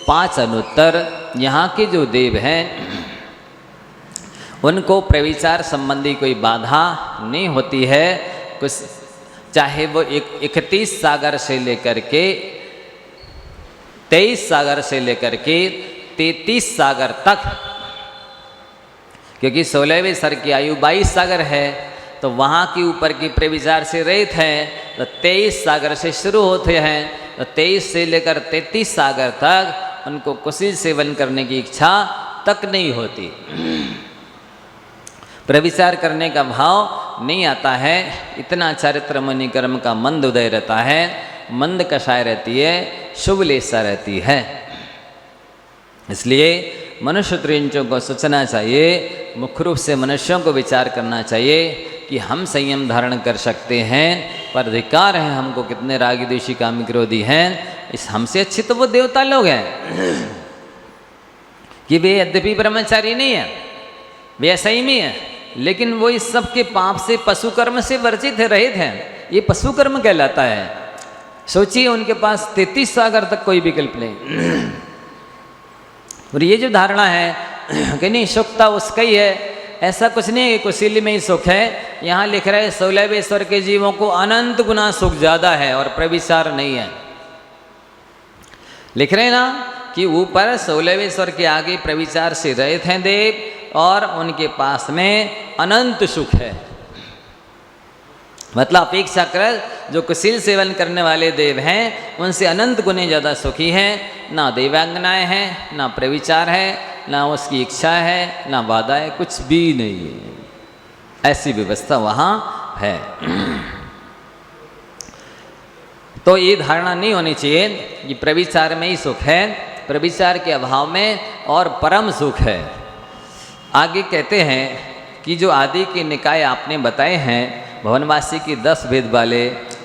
5 अनुत्तर, यहाँ के जो देव हैं उनको प्रविचार संबंधी कोई बाधा नहीं होती है। कुछ चाहे वो 31 सागर से लेकर के 23 सागर से लेकर के 33 सागर तक, क्योंकि 16वें स्वर्ग की आयु 22 सागर है, तो वहाँ के ऊपर की प्रविचार से रहित हैं तो 23 सागर से शुरू होते हैं, तो 23 से लेकर 33 सागर तक उनको कुशील सेवन करने की इच्छा तक नहीं होती, प्रविचार करने का भाव नहीं आता है। इतना चारित्र मुनि कर्म का मंद उदय रहता है। मंद कषाय रहती है, शुभ लेसा रहती है। इसलिए मनुष्य त्रिंचों को सोचना चाहिए, मुख्य रूप से मनुष्यों को विचार करना चाहिए कि हम संयम धारण कर सकते हैं, पर अधिकार है हमको कितने रागी द्वेषी कामी क्रोधी हैं। इस हमसे अच्छे तो वो देवता लोग हैं कि वे यद्यपि ब्रह्मचारी नहीं है, वे असंयमी है, लेकिन वो इस सब के पाप से पशु कर्म से वर्जित है, रहित है। ये पशु कर्म कहलाता है। सोचिए उनके पास 33 सागर तक कोई विकल्प नहीं। और ये जो धारणा है कि नहीं सुखता उसका ही है, ऐसा कुछ नहीं है, कुशील में ही सुख है। यहाँ लिख रहे 16वें स्वर के जीवों को अनंत गुना सुख ज़्यादा है और प्रविचार नहीं है। लिख रहे ना कि ऊपर 16वें स्वर के आगे प्रविचार से रहित हैं देव और उनके पास में अनंत सुख है। मतलब अपेक्षाकृत जो कुशील सेवन करने वाले देव हैं उनसे अनंत गुने ज़्यादा सुखी हैं। ना देवांगनाएं हैं, ना प्रविचार है, ना उसकी इच्छा है, ना वादा है, कुछ भी नहीं है। ऐसी व्यवस्था वहाँ है। तो ये धारणा नहीं होनी चाहिए कि प्रविचार में ही सुख है, प्रविचार के अभाव में और परम सुख है। आगे कहते हैं कि जो आदि के निकाय आपने बताए हैं भवनवासी की 10 भेद वाले,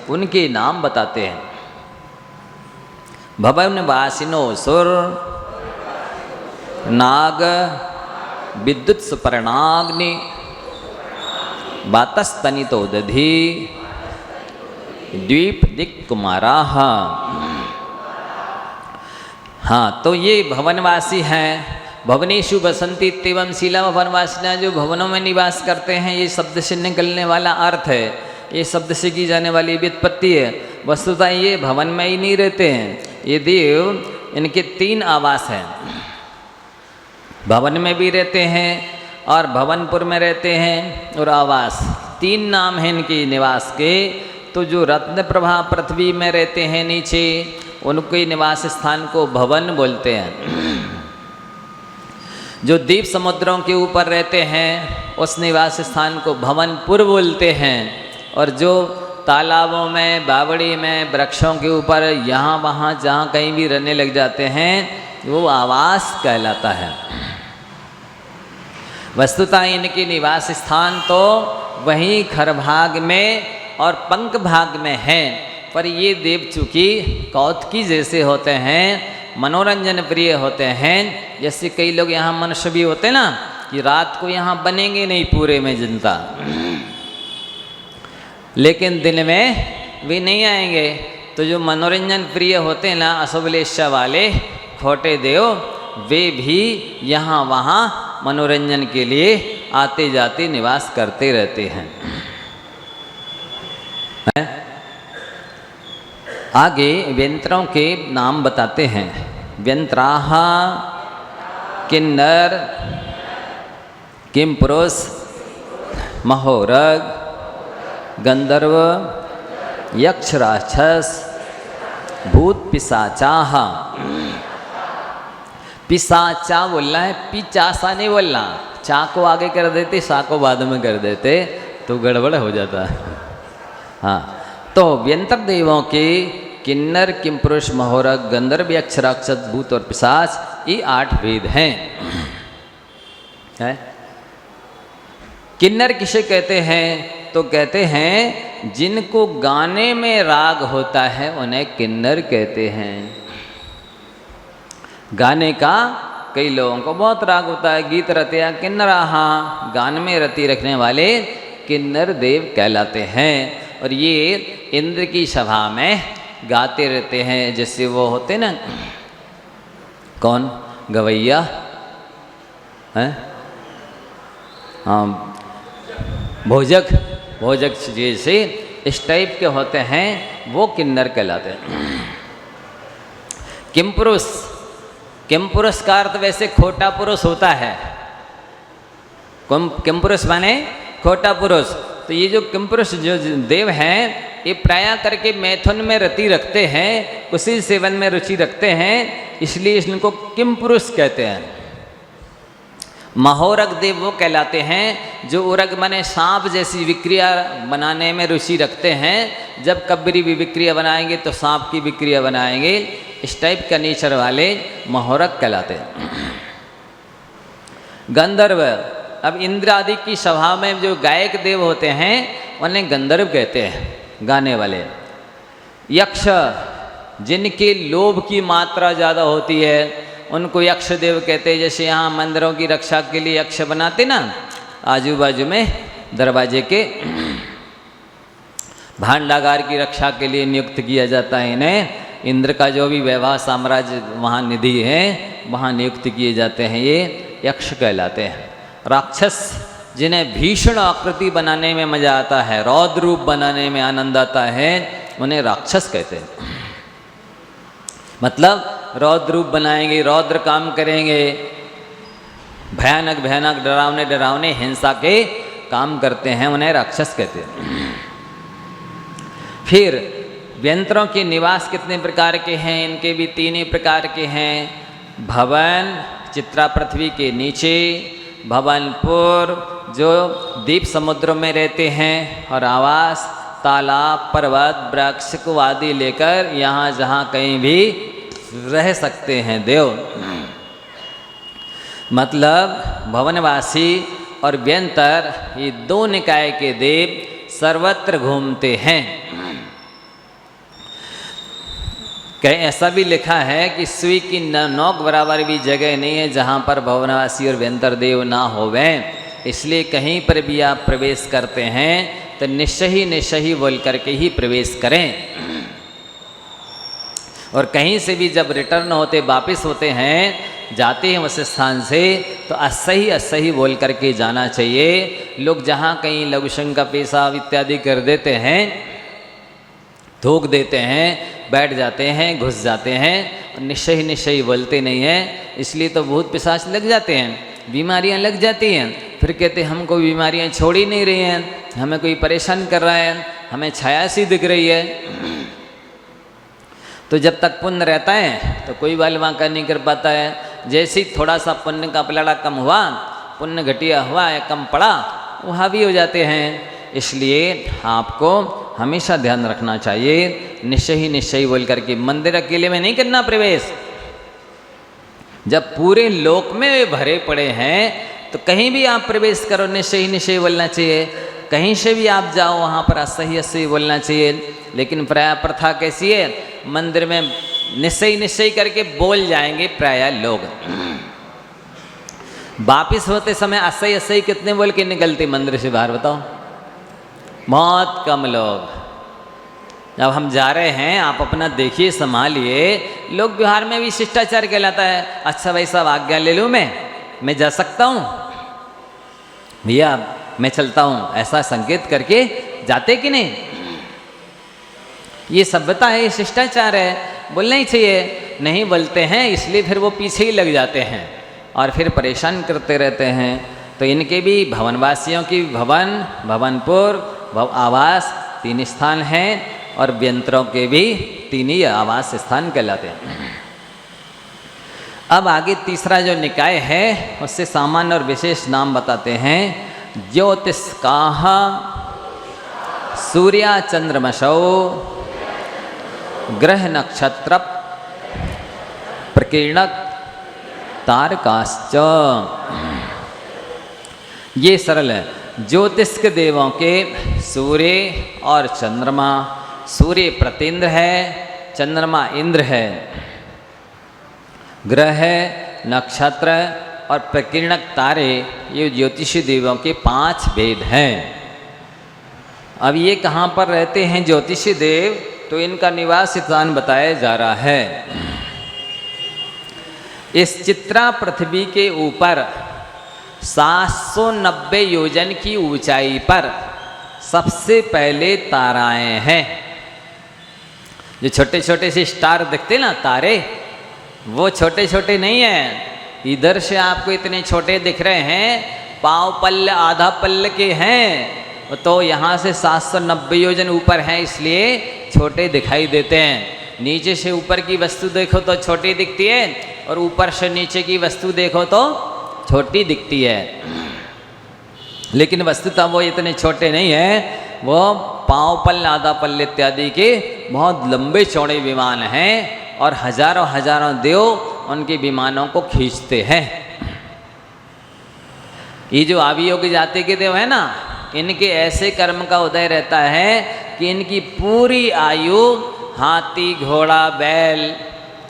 उनके नाम बताते हैं। भवनवासिनो सुर नाग विद्युत सुपर्णाग्नि वातस्तनितो दधि द्वीप दिक् कुमाराः। हाँ, तो ये भवनवासी हैं। भवनेषु बसंती इत्येवं शीला। भवनवासिना जो भवनों में निवास करते हैं, ये शब्द से निकलने वाला अर्थ है, ये शब्द से की जाने वाली व्युत्पत्ति है। वस्तुतः ये भवन में ही नहीं रहते हैं, ये देव इनके 3 आवास हैं। भवन में भी रहते हैं और भवनपुर में रहते हैं और आवास, 3 नाम हैं इनके निवास के। तो जो रत्न प्रभा पृथ्वी में रहते हैं नीचे, उनके निवास स्थान को भवन बोलते हैं। जो द्वीप समुद्रों के ऊपर रहते हैं उस निवास स्थान को भवनपुर बोलते हैं। और जो तालाबों में, बावड़ी में, वृक्षों के ऊपर यहाँ वहाँ जहाँ कहीं भी रहने लग जाते हैं, वो आवास कहलाता है। वस्तुतः इनके निवास स्थान तो वहीं खरभाग में और पंख भाग में है, पर ये देव चूँकि कौतकी जैसे होते हैं, मनोरंजन प्रिय होते हैं। जैसे कई लोग यहाँ मनुष्य भी होते ना कि रात को यहाँ बनेंगे नहीं पूरे में जनता, लेकिन दिन में वे नहीं आएंगे। तो जो मनोरंजन प्रिय होते हैं ना, अशुभलेशा वाले खोटे देव, वे भी यहाँ वहाँ मनोरंजन के लिए आते जाते निवास करते रहते हैं। आगे व्यंतरों के नाम बताते हैं। व्यंतराः किन्नर किमपुरुष महोरग गंधर्व यक्ष राक्षस भूत पिशाचाः। पिशाचा बोलना है, पिचासा नहीं बोलना। चा को आगे कर देते, सा को बाद में कर देते तो गड़बड़ हो जाता है। हाँ, तो व्यंतर देवों के किन्नर किमपुरुष महोरग गंधर्व यक्ष राक्षस भूत और पिशाच, ये 8 भेद हैं। है? किन्नर किसे कहते हैं? तो कहते हैं जिनको गाने में राग होता है उन्हें किन्नर कहते हैं। गाने का कई लोगों को बहुत राग होता है। गीत रतिया किन्नराः, गान में रति रखने वाले किन्नर देव कहलाते हैं। और ये इंद्र की सभा में गाते रहते हैं। जैसे वो होते ना, कौन गवैया हैं, हाँ भोजक, भोजक जैसे इस टाइप के होते हैं, वो किन्नर कहलाते हैं। किमपुरुष, किमपुरुष का अर्थ वैसे खोटा पुरुष होता है। किमपुरुष माने खोटा पुरुष। तो ये जो किमपुरुष जो देव हैं, ये प्राय करके मैथुन में रति रखते हैं, उसी सेवन में रुचि रखते हैं, इसलिए इनको किमपुरुष कहते हैं। महोरग देव वो कहलाते हैं जो उरग माने सांप जैसी विक्रिया बनाने में रुचि रखते हैं। जब कब्री भी विक्रिया बनाएंगे तो सांप की विक्रिया बनाएंगे। इस टाइप का नेचर वाले महोरग कहलाते हैं। गंधर्व, अब इंद्र आदि की सभा में जो गायक देव होते हैं उन्हें गंधर्व कहते हैं, गाने वाले। यक्ष, जिनके लोभ की मात्रा ज़्यादा होती है उनको यक्ष देव कहते हैं। जैसे यहाँ मंदिरों की रक्षा के लिए यक्ष बनाते ना, आजू बाजू में दरवाजे के भांडागार की रक्षा के लिए नियुक्त किया जाता है इन्हें। इंद्र का जो भी वैवाह साम्राज्य वहाँ निधि है वहाँ नियुक्त किए जाते हैं, ये यक्ष कहलाते हैं। राक्षस, जिन्हें भीषण आकृति बनाने में मजा आता है, रौद्र रूप बनाने में आनंद आता है, उन्हें राक्षस कहते हैं। मतलब रौद्र रूप बनाएंगे, रौद्र काम करेंगे, भयानक भयानक डरावने डरावने हिंसा के काम करते हैं, उन्हें राक्षस कहते हैं। फिर व्यंतरों के निवास कितने प्रकार के हैं? इनके भी 3 ही प्रकार के हैं। भवन, चित्रा पृथ्वी के नीचे, भवनपुर जो द्वीप समुद्र में रहते हैं, और आवास तालाब पर्वत वृक्ष को आदि लेकर यहाँ जहाँ कहीं भी रह सकते हैं देव। मतलब भवनवासी और व्यंतर ये 2 निकाय के देव सर्वत्र घूमते हैं। कहीं ऐसा भी लिखा है कि सुई की नोक बराबर भी जगह नहीं है जहाँ पर भवनवासी और व्यंतर देव ना होवें। इसलिए कहीं पर भी आप प्रवेश करते हैं तो निश्चय ही बोल करके ही प्रवेश करें। और कहीं से भी जब रिटर्न होते वापस होते हैं, जाते हैं उस स्थान से, तो असही बोल करके जाना चाहिए। लोग जहाँ कहीं लघु शंका पेशाब इत्यादि कर देते हैं, थूक देते हैं, बैठ जाते हैं, घुस जाते हैं, और निश्चय बोलते नहीं हैं। इसलिए तो भूत पिशाच लग जाते हैं, बीमारियां लग जाती हैं। फिर कहते हैं हमको बीमारियां छोड़ ही नहीं रही हैं, हमें कोई परेशान कर रहा है, हमें छाया सी दिख रही है। तो जब तक पुण्य रहता है तो कोई बाल वाँका नहीं कर पाता है। जैसे ही थोड़ा सा पुण्य का पलड़ा कम हुआ, पुण्य घटिया हुआ या कम पड़ा, वो हावी हो जाते हैं। इसलिए आपको हमेशा ध्यान रखना चाहिए, निश्चय बोल करके मंदिर अकेले में नहीं करना प्रवेश। जब पूरे लोक में वे भरे पड़े हैं तो कहीं भी आप प्रवेश करो, निश्चय बोलना चाहिए। कहीं से भी आप जाओ वहाँ पर असही बोलना चाहिए। लेकिन प्राय प्रथा कैसी है, मंदिर में निश्चय करके बोल जाएंगे प्राय लोग। वापिस होते समय असही कितने बोल के निकलते मंदिर से बाहर, बताओ? बहुत कम लोग। जब हम जा रहे हैं आप अपना देखिए, संभालिए। लोक व्यवहार में भी शिष्टाचार कहलाता है। अच्छा भाई साहब आज्ञा ले लूँ, मैं जा सकता हूँ भैया, मैं चलता हूँ, ऐसा संकेत करके जाते कि नहीं? ये सभ्यता है, ये शिष्टाचार है, बोलना ही चाहिए। नहीं बोलते हैं इसलिए फिर वो पीछे ही लग जाते हैं और फिर परेशान करते रहते हैं। तो इनके भी भवनवासियों की भवन, भवनपुर, आवास 3 स्थान हैं, और व्यंतरों के भी 3 ही आवास स्थान कहलाते हैं। अब आगे तीसरा जो निकाय है उससे सामान्य और विशेष नाम बताते हैं। ज्योतिष्काः सूर्या चंद्रमसौ ग्रह नक्षत्र प्रकीर्णक तारकाश्च। ये सरल है। ज्योतिष के देवों के सूर्य और चंद्रमा, सूर्य प्रतिंद्र है, चंद्रमा इंद्र है, ग्रह, नक्षत्र और प्रकीर्णक तारे, ये ज्योतिषी देवों के 5 भेद हैं। अब ये कहाँ पर रहते हैं ज्योतिषी देव, तो इनका निवास स्थान बताया जा रहा है। इस चित्रा पृथ्वी के ऊपर 790 योजन की ऊंचाई पर सबसे पहले ताराएं हैं। जो छोटे छोटे से स्टार दिखते ना तारे, वो छोटे छोटे नहीं हैं। इधर से आपको इतने छोटे दिख रहे हैं, पाव पल्ल आधा पल्ल के हैं, तो यहाँ से 790 योजन ऊपर हैं, इसलिए छोटे दिखाई देते हैं। नीचे से ऊपर की वस्तु देखो तो छोटी दिखती है, और ऊपर से नीचे की वस्तु देखो तो छोटी दिखती है, लेकिन वस्तुतः वो इतने छोटे नहीं हैं। वो पाँव पल्ल, आधा पल्ल इत्यादि के बहुत लंबे चौड़े विमान हैं और हजारों हजारों देव उनके विमानों को खींचते हैं। ये जो आवियोगी जाति के देव है ना, इनके ऐसे कर्म का उदय रहता है कि इनकी पूरी आयु हाथी, घोड़ा, बैल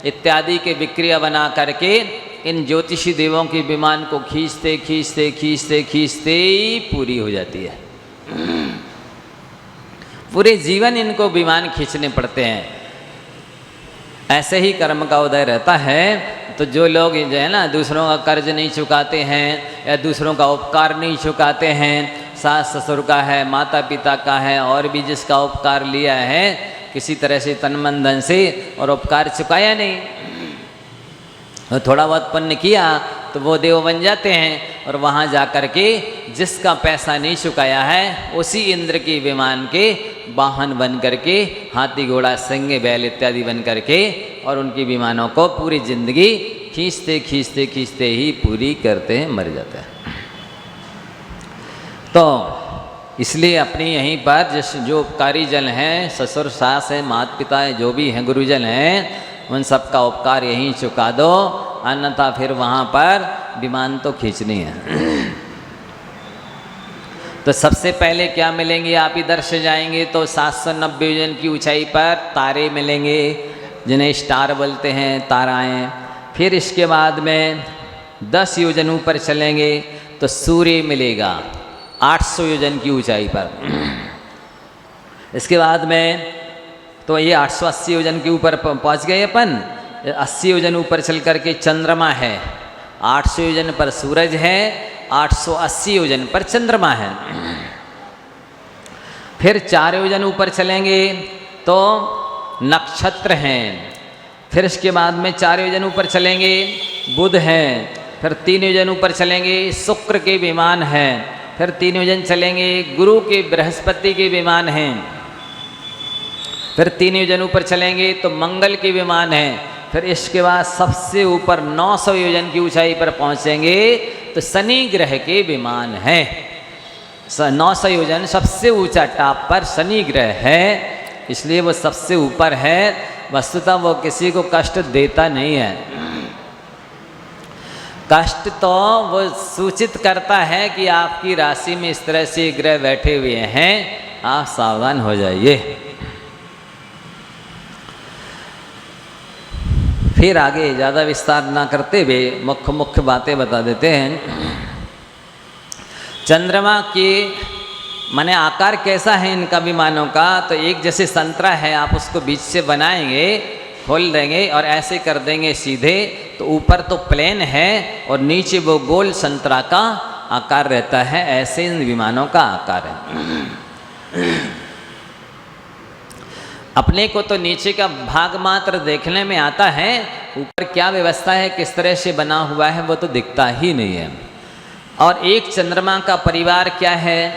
इत्यादि के विक्रिया बना करके इन ज्योतिषी देवों के विमान को खींचते खींचते खींचते खींचते ही पूरी हो जाती है। पूरे जीवन इनको विमान खींचने पड़ते हैं। ऐसे ही कर्म का उदय रहता है। तो जो लोग जो है ना दूसरों का कर्ज नहीं चुकाते हैं या दूसरों का उपकार नहीं चुकाते हैं, सास ससुर का है, माता पिता का है, और भी जिसका उपकार लिया है किसी तरह से तन मन धन से और उपकार चुकाया नहीं, तो थोड़ा बहुत पुण्य किया तो वो देव बन जाते हैं और वहाँ जा कर के जिसका पैसा नहीं चुकाया है उसी इंद्र के विमान के वाहन बन करके, हाथी घोड़ा सिंह बैल इत्यादि बन करके, और उनकी विमानों को पूरी जिंदगी खींचते खींचते खींचते ही पूरी करते हैं, मर जाते हैं। तो इसलिए अपनी यहीं पर जो उपकारी जन हैं, ससुर सास हैं, माता पिता हैं, जो भी हैं गुरुजन हैं, उन सब का उपकार यहीं चुका दो, अन्यथा फिर वहाँ पर विमान तो खींचनी है। तो सबसे पहले क्या मिलेंगे, आप इधर से जाएंगे तो 790 योजन की ऊंचाई पर तारे मिलेंगे, जिन्हें स्टार बोलते हैं, ताराएं। फिर इसके बाद में 10 योजन ऊपर चलेंगे तो सूर्य मिलेगा 800 योजन की ऊंचाई पर। इसके बाद में तो ये 880 योजन के ऊपर पहुंच गए अपन। 80 योजन ऊपर चल करके चंद्रमा है, 800 योजन पर सूरज है, 880 योजन पर चंद्रमा है। फिर 4 योजन ऊपर चलेंगे तो नक्षत्र हैं। फिर इसके बाद में 4 योजन ऊपर चलेंगे बुध हैं। फिर 3 योजन ऊपर चलेंगे शुक्र के विमान हैं। फिर 3 योजन चलेंगे गुरु के बृहस्पति के विमान हैं। फिर 3 योजन ऊपर चलेंगे तो मंगल के विमान हैं। फिर इसके बाद सबसे ऊपर 900 योजन की ऊंचाई पर पहुंचेंगे तो शनि ग्रह के विमान हैं। 900 योजन सबसे ऊंचा टॉप पर शनि ग्रह है, इसलिए वो सबसे ऊपर है। वस्तुतः वो किसी को कष्ट देता नहीं है। कष्ट तो वो सूचित करता है कि आपकी राशि में इस तरह से ग्रह बैठे हुए हैं, आप सावधान हो जाइए। फिर आगे ज़्यादा विस्तार ना करते हुए मुख्य बातें बता देते हैं। चंद्रमा की माने आकार कैसा है इनका विमानों का, तो एक जैसे संतरा है, आप उसको बीच से बनाएंगे, खोल देंगे और ऐसे कर देंगे सीधे, तो ऊपर तो प्लेन है और नीचे वो गोल संतरा का आकार रहता है। ऐसे इन विमानों का आकार है। अपने को तो नीचे का भाग मात्र देखने में आता है, ऊपर क्या व्यवस्था है, किस तरह से बना हुआ है, वो तो दिखता ही नहीं है। और एक चंद्रमा का परिवार क्या है,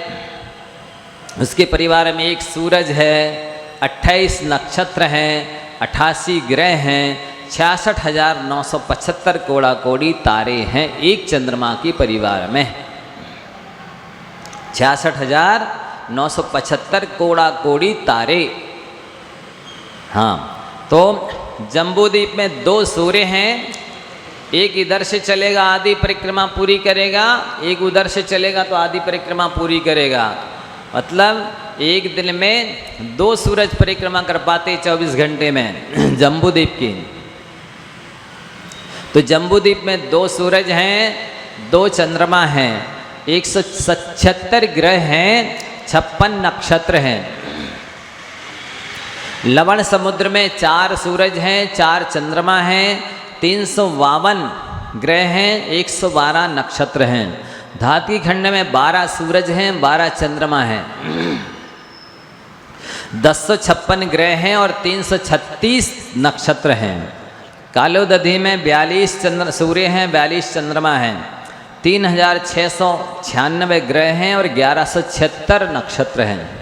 उसके परिवार में एक सूरज है, 28 नक्षत्र हैं, 88 ग्रह हैं, 66,975 कोड़ा कोड़ी तारे हैं एक चंद्रमा के परिवार में। 66,975 कोड़ा कोड़ी तारे। हाँ, तो जम्बूद्वीप में 2 सूर्य हैं, एक इधर से चलेगा आधी परिक्रमा पूरी करेगा, एक उधर से चलेगा तो आधी परिक्रमा पूरी करेगा। मतलब एक दिन में 2 सूरज परिक्रमा कर पाते 24 घंटे में जम्बूद्वीप की। तो जम्बूद्वीप में 2 सूरज हैं, 2 चंद्रमा हैं, 176 ग्रह हैं, 56 नक्षत्र हैं। लवण समुद्र में 4 सूरज हैं, 4 चंद्रमा हैं, 352 ग्रह हैं, 112 नक्षत्र हैं। धातु खंड में 12 सूरज हैं, 12 चंद्रमा हैं, 1056 ग्रह हैं और 336 नक्षत्र हैं। कालोदधि में 42 सूर्य हैं, 42 चंद्रमा हैं, 3696 ग्रह हैं और 1176 नक्षत्र हैं।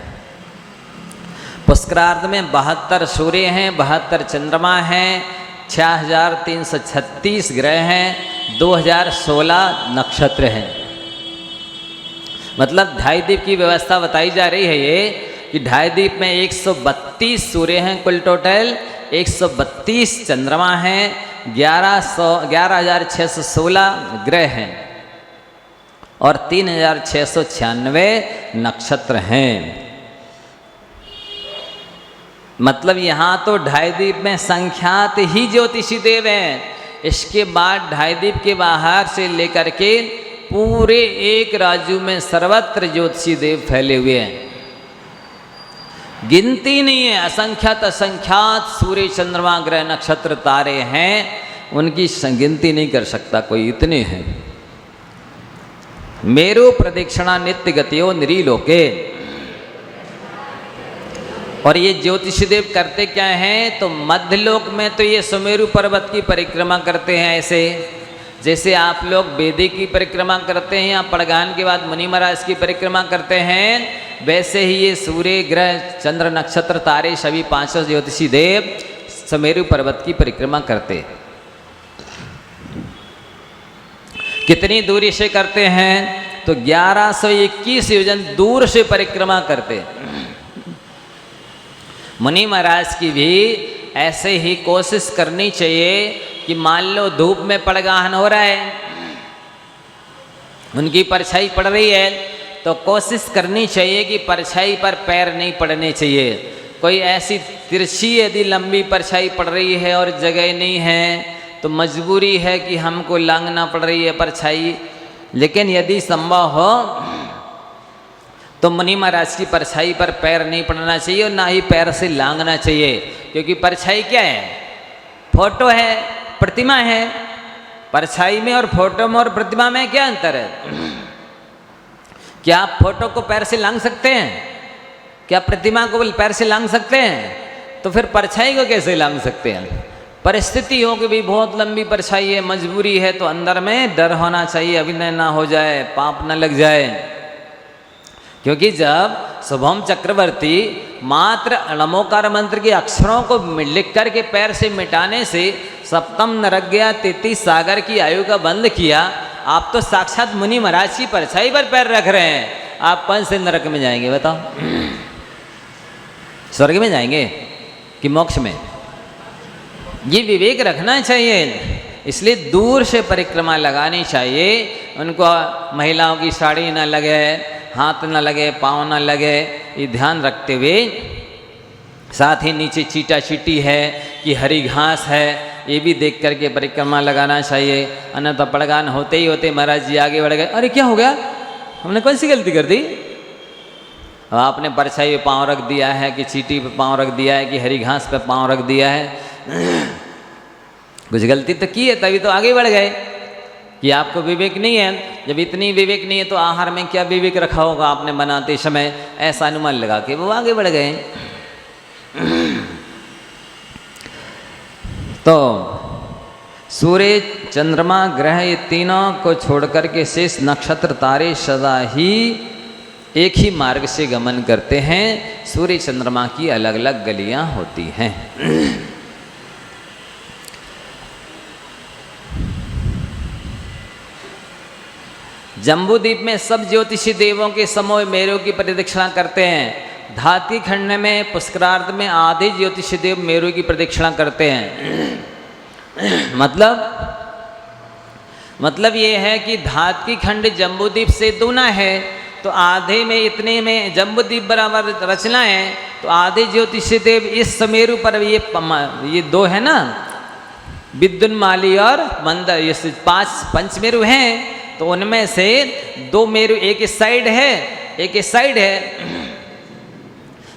पुष्करार्ध में 72 सूर्य हैं, 72 चंद्रमा हैं, 6336 ग्रह हैं, 2016 नक्षत्र हैं। मतलब ढाई द्वीप की व्यवस्था बताई जा रही है ये कि ढाई द्वीप में 132 सूर्य हैं कुल टोटल, 132 चंद्रमा हैं, 11,616 ग्रह हैं और 3,696 नक्षत्र हैं। मतलब यहाँ तो ढाई द्वीप में संख्यात ही ज्योतिषी देव हैं। इसके बाद ढाई द्वीप के बाहर से लेकर के पूरे एक राज्य में सर्वत्र ज्योतिषी देव फैले हुए हैं। गिनती नहीं है, असंख्यात असंख्यात सूर्य चंद्रमा ग्रह नक्षत्र तारे हैं, उनकी गिनती नहीं कर सकता कोई, इतने हैं। मेरु प्रदक्षिणा नित्य गतियो निरीलोके। और ये ज्योतिषी देव करते क्या हैं, तो मध्यलोक में तो ये सुमेरु पर्वत की परिक्रमा करते हैं। ऐसे जैसे आप लोग वेदी की परिक्रमा करते हैं या पड़गान के बाद मुनि महाराज की परिक्रमा करते हैं, वैसे ही ये सूर्य ग्रह चंद्र नक्षत्र तारे सभी 500 ज्योतिषी देव सुमेरु पर्वत की परिक्रमा करते। कितनी दूरी से करते हैं, तो 1121 योजन दूर से परिक्रमा करते। मुनि महाराज की भी ऐसे ही कोशिश करनी चाहिए कि मान लो धूप में पड़गाहन हो रहा है, उनकी परछाई पड़ रही है, तो कोशिश करनी चाहिए कि परछाई पर पैर नहीं पड़ने चाहिए। कोई ऐसी तिरछी यदि लंबी परछाई पड़ रही है और जगह नहीं है तो मजबूरी है कि हमको लांघना पड़ रही है परछाई, लेकिन यदि संभव हो तो मुनि महाराज की परछाई पर पैर नहीं पड़ना चाहिए और ना ही पैर से लांघना चाहिए। क्योंकि परछाई क्या है, फोटो है, प्रतिमा है। परछाई में और फोटो में और प्रतिमा में क्या अंतर है? क्या आप फोटो को पैर से लांघ सकते हैं? क्या प्रतिमा को पैर से लांघ सकते हैं? तो फिर परछाई को कैसे लांघ सकते हैं? परिस्थिति हो कि भी बहुत लंबी परछाई है, मजबूरी है, तो अंदर में डर होना चाहिए, अभिनय ना हो जाए, पाप न लग जाए। क्योंकि जब शुभम चक्रवर्ती मात्र अणमोकार मंत्र के अक्षरों को लिख कर के पैर से मिटाने से सप्तम नरक गया 33 सागर की आयु का बंद किया, आप तो साक्षात मुनि महाराज की परछाई पर पैर रख रहे हैं। आप कौन से नरक में जाएंगे बताओ? स्वर्ग में जाएंगे कि मोक्ष में? ये विवेक रखना चाहिए। इसलिए दूर से परिक्रमा लगानी चाहिए। उनको महिलाओं की साड़ी न लगे, हाथ न लगे, पाँव न लगे, ये ध्यान रखते हुए, साथ ही नीचे चीटा चीटी है कि हरी घास है, ये भी देख करके परिक्रमा लगाना चाहिए। अन्यथा पड़गान होते ही होते महाराज जी आगे बढ़ गए, अरे क्या हो गया, हमने कौन सी गलती कर दी? आपने परछाई पे पाँव रख दिया है कि चीटी पे पाँव रख दिया है कि हरी घास पे पाँव रख दिया है, कुछ गलती तो की है, तभी तो आगे बढ़ गए। कि आपको विवेक नहीं है। जब इतनी विवेक नहीं है तो आहार में क्या विवेक रखा होगा आपने बनाते समय? ऐसा अनुमान लगा के वो आगे बढ़ गए। तो सूर्य चंद्रमा ग्रह ये तीनों को छोड़कर के शेष नक्षत्र तारे सदा ही एक ही मार्ग से गमन करते हैं। सूर्य चंद्रमा की अलग अलग गलियां होती हैं। जम्बूद्वीप में सब ज्योतिषी देवों के समूह मेरु की प्रदक्षिणा करते हैं। धात्री खंड में पुष्करार्ध में आधे ज्योतिषी देव मेरु की प्रदक्षिणा करते हैं। मतलब ये है कि धात्री खंड जम्बूद्वीप से दूना है, तो आधे में इतने में जम्बूद्वीप बराबर रचना है, तो आधे ज्योतिषी देव इस समेरु पर ये दो है ना, विद्युन्माली और मंदर, ये 5 पंचमेरु हैं। तो उनमें से 2 मेरु एक इस साइड है, एक इस साइड है।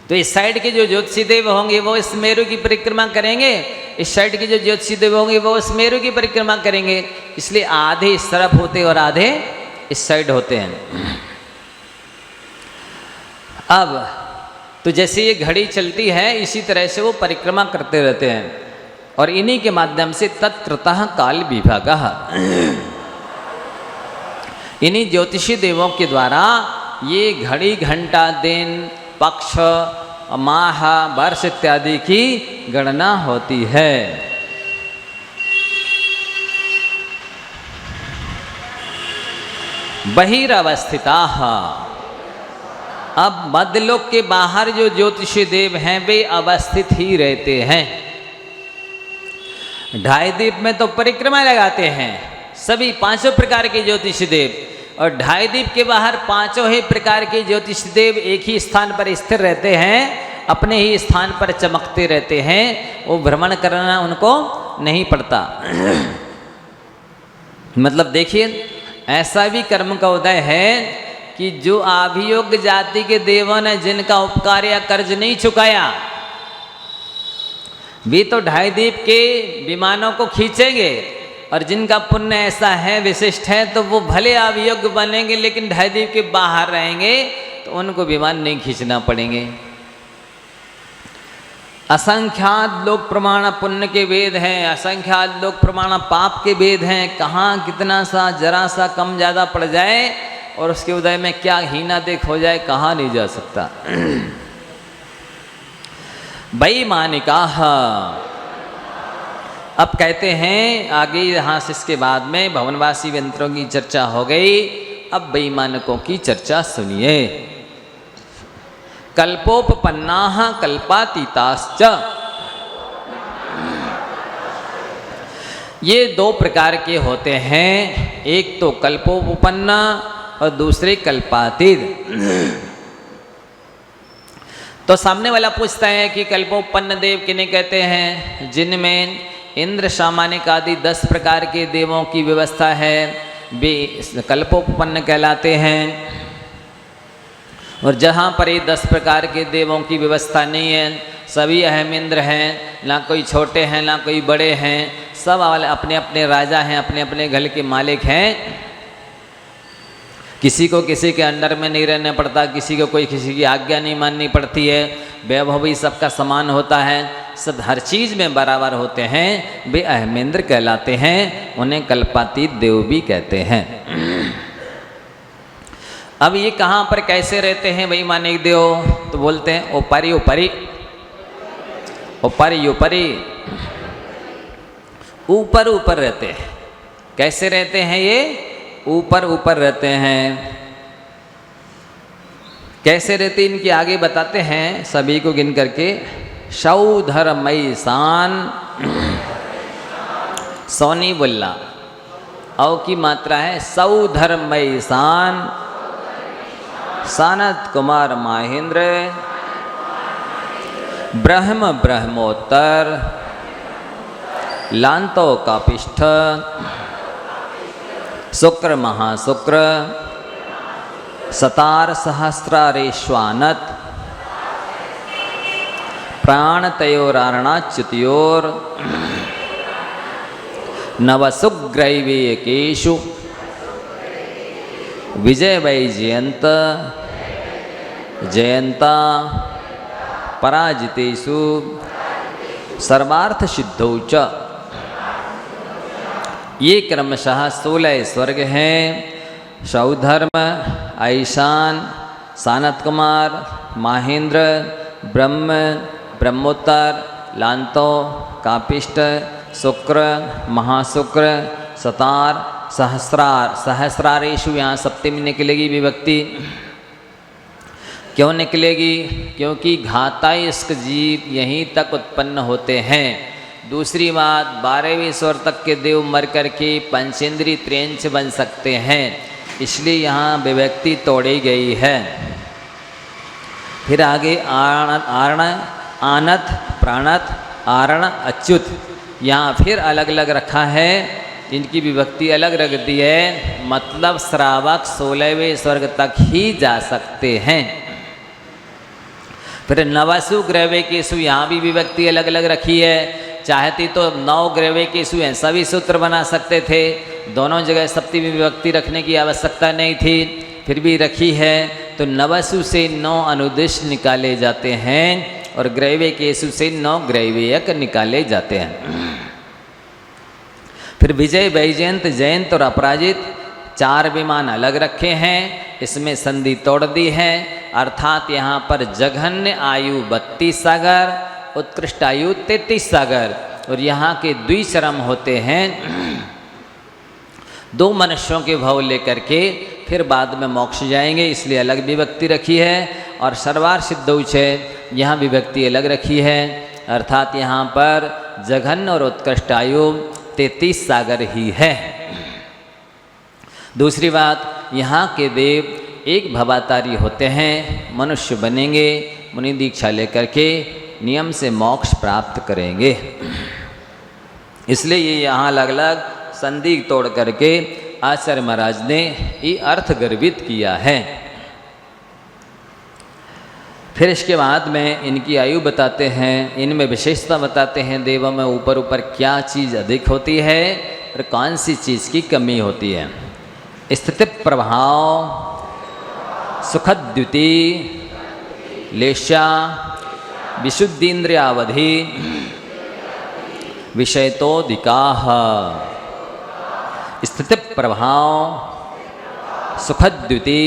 तो इस साइड के जो ज्योतिषी देव होंगे वो इस मेरु की परिक्रमा करेंगे, इस साइड के जो ज्योतिषी देव होंगे वो इस मेरु की परिक्रमा करेंगे। इसलिए आधे इस तरफ होते और आधे इस साइड होते हैं। अब तो जैसे ये घड़ी चलती है इसी तरह से वो परिक्रमा करते रहते हैं और इन्हीं के माध्यम से तत्कृतः काल विभागः, इन्हीं ज्योतिषी देवों के द्वारा ये घड़ी, घंटा, दिन, पक्ष, माह, वर्ष इत्यादि की गणना होती है। बहिरवस्थिताः। अब मध्यलोक के बाहर जो ज्योतिषी देव हैं वे अवस्थित ही रहते हैं। ढाई द्वीप में तो परिक्रमा लगाते हैं सभी पांचों प्रकार के ज्योतिषी देव, और ढाई द्वीप के बाहर पांचों ही प्रकार के ज्योतिषी देव एक ही स्थान पर स्थिर रहते हैं, अपने ही स्थान पर चमकते रहते हैं, वो भ्रमण करना उनको नहीं पड़ता। मतलब देखिए, ऐसा भी कर्म का उदय है कि जो अभियोग्य जाति के देवों ने जिनका उपकार या कर्ज नहीं चुकाया, वे तो ढाई द्वीप के विमानों को खींचेंगे, और जिनका पुण्य ऐसा है, विशिष्ट है, तो वो भले अभियोग्य बनेंगे लेकिन ढाई द्वीप के बाहर रहेंगे, तो उनको विमान नहीं खींचना पड़ेंगे। असंख्यात लोक प्रमाण पुण्य के वेद हैं, असंख्यात लोक प्रमाण पाप के वेद हैं। कहाँ कितना सा जरा सा कम ज़्यादा पड़ जाए और उसके उदय में क्या हीना देख हो जाए, कहाँ नहीं जा सकता। वैमानिकाः। अब कहते हैं आगे, यहाँ से इसके बाद में भवनवासी यंत्रों की चर्चा हो गई, अब वैमानिकों की चर्चा सुनिए। कल्पोपपन्नाः कल्पातीताश्च। ये दो प्रकार के होते हैं, एक तो कल्पोपपन्न और दूसरे कल्पातीत। तो सामने वाला पूछता है कि कल्पोपन्न देव किन्हें कहते हैं? जिनमें इंद्र सामानिक आदि 10 प्रकार के देवों की व्यवस्था है, वे कल्पोपन्न कहलाते हैं। और जहाँ पर ये 10 प्रकार के देवों की व्यवस्था नहीं है, सभी अहम इंद्र हैं, ना कोई छोटे हैं ना कोई बड़े हैं, सब अपने अपने राजा हैं, अपने अपने घर के मालिक हैं, किसी को किसी के अंडर में नहीं रहना पड़ता, किसी को कोई किसी की आज्ञा नहीं माननी पड़ती है, वैभव भी सबका समान होता है, सब हर चीज़ में बराबर होते हैं, वे अहमेंद्र कहलाते हैं। उन्हें कल्पातीत देव भी कहते हैं। अब ये कहाँ पर कैसे रहते हैं वैमानिक देव? तो बोलते हैं ऊपरी ऊपरी ऊपरी ऊपरी, ऊपर ऊपर रहते हैं। कैसे रहते हैं ये? ऊपर ऊपर रहते हैं। कैसे रहते इनके आगे बताते हैं सभी को गिन करके। सौधर्मयी सान, सोनी बुल्ला, औ की मात्रा है सौधर्मयी सान, सानत कुमार महेंद्र, ब्रह्म ब्रह्मोत्तर, लांतो कापिष्ठ, शुक्र महाशुक्र, सतार सहस्रारेश्वानत, प्राणतयोरारणाच्युतयोर, नवसुग्रैवेयकेषु, विजय वैजयंत, जयंता, पराजितेषु, सर्वार्थ सिद्धौ च। ये क्रमशः 16 स्वर्ग हैं। सौधर्म, ऐशान, सानत कुमार, महेंद्र, ब्रह्म, ब्रह्मोत्तर, लांतो, कापिष्ट, शुक्र, महाशुक्र, सतार, सहस्रारेशु। यहाँ सप्तमी निकलेगी विभक्ति। क्यों निकलेगी? क्योंकि घातायुष्क जीव यहीं तक उत्पन्न होते हैं। दूसरी बात, 12वें स्वर तक के देव मर करके पंचेंद्री त्रेंच बन सकते हैं, इसलिए यहाँ विभक्ति तोड़ी गई है। फिर आगे आरण, आनत, प्राणत, आरण, अच्युत, यहाँ फिर अलग अलग रखा है, इनकी विभक्ति अलग रख दी है। मतलब श्रावक 16वें स्वर्ग तक ही जा सकते हैं। फिर नवसु ग्रैवेकेषु, यहाँ भी विभक्ति अलग अलग रखी है। चाहती तो 9 ग्रैवेकेषु ऐसा भी सूत्र बना सकते थे, दोनों जगह सप्तमी विभक्ति रखने की आवश्यकता नहीं थी, फिर भी रखी है। तो नवसु से 9 अनुदिश निकाले जाते हैं और ग्रैवेकेषु से 9 ग्रैवेयक निकाले जाते हैं। फिर विजय, वैजयंत, जयंत और अपराजित 4 विमान अलग रखे हैं, इसमें संधि तोड़ दी है। अर्थात यहाँ पर जघन्य आयु 32 सागर, उत्कृष्ट आयु 33 सागर, और यहाँ के द्विचरम होते हैं 2 मनुष्यों के भाव लेकर के। फिर बाद में मोक्ष जाएंगे, इसलिए अलग विभक्ति रखी है। और सर्वार सिद्धौच है, यहाँ विभक्ति अलग रखी है, अर्थात यहाँ पर जघन्य और उत्कृष्ट आयु 33 सागर ही है। दूसरी बात, यहाँ के देव एक भवातारी होते हैं, मनुष्य बनेंगे, मुनि दीक्षा लेकर के नियम से मोक्ष प्राप्त करेंगे। इसलिए ये यहाँ अलग अलग संधि तोड़ करके आचार्य महाराज ने ये अर्थ गर्भित किया है। फिर इसके बाद में इनकी आयु बताते हैं, इनमें विशेषता बताते हैं, देवों में ऊपर ऊपर क्या चीज़ अधिक होती है और कौन सी चीज़ की कमी होती है। स्थिति प्रभाव, सुखद्युति, लेशा, विशुद्धीन्द्रियावधि, विषयतोदिकाः। स्थिति प्रभाव, सुखद्युति,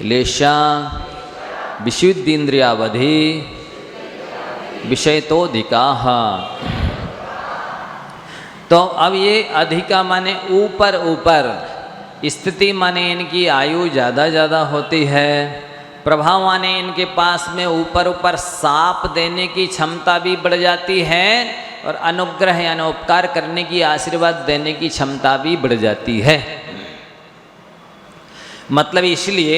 लेशा, विशुद्धीन्द्रियावधि, विषयतोदिकाः। तो अब ये अधिका माने ऊपर ऊपर, स्थिति माने इनकी आयु ज़्यादा होती है, प्रभाव माने इनके पास में ऊपर ऊपर साप देने की क्षमता भी बढ़ जाती है, और अनुग्रह यानी उपकार करने की, आशीर्वाद देने की क्षमता भी बढ़ जाती है। मतलब इसलिए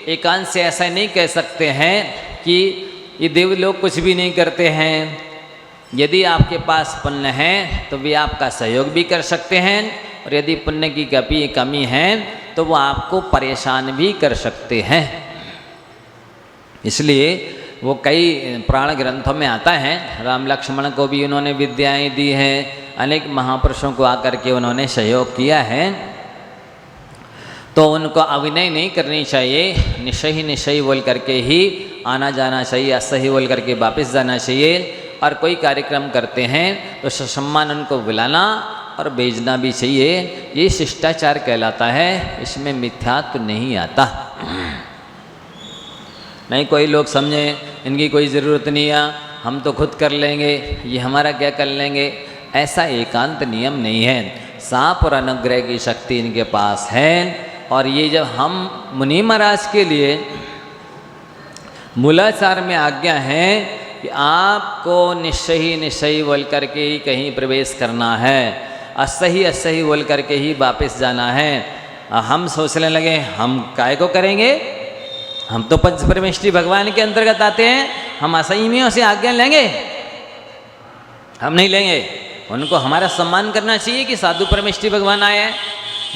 एकांत से ऐसा नहीं कह सकते हैं कि ये देव लोग कुछ भी नहीं करते हैं। यदि आपके पास पुण्य है तो वे आपका सहयोग भी कर सकते हैं, और यदि पुण्य की कमी है तो वो आपको परेशान भी कर सकते हैं। इसलिए वो कई पुराण ग्रंथों में आता है, राम लक्ष्मण को भी उन्होंने विद्याएं दी हैं, अनेक महापुरुषों को आकर के उन्होंने सहयोग किया है। तो उनको अभिनय नहीं करनी चाहिए, निश्चय ही निश्चय बोल करके ही आना जाना चाहिए, असही बोल करके वापस जाना चाहिए। और कोई कार्यक्रम करते हैं तो ससम्मान उनको बुलाना और भेजना भी चाहिए। ये शिष्टाचार कहलाता है, इसमें मिथ्यात्व नहीं आता। नहीं कोई लोग समझे इनकी कोई ज़रूरत नहीं है, हम तो खुद कर लेंगे, ये हमारा क्या कर लेंगे, ऐसा एकांत नियम नहीं है। सांप और अनुग्रह की शक्ति इनके पास है। और ये जब हम मुनि महाराज के लिए मूलाचार में आज्ञा है कि आपको निश्चय ही निश्चय बोल करके ही कहीं प्रवेश करना है, असही बोल करके ही वापस जाना है। हम सोचने लगे हम काय को करेंगे, हम तो पंच परमेष्ठी भगवान के अंतर्गत आते हैं, हम असहियों से आज्ञा लेंगे? हम नहीं लेंगे। उनको हमारा सम्मान करना चाहिए कि साधु परमेष्ठी भगवान आए हैं।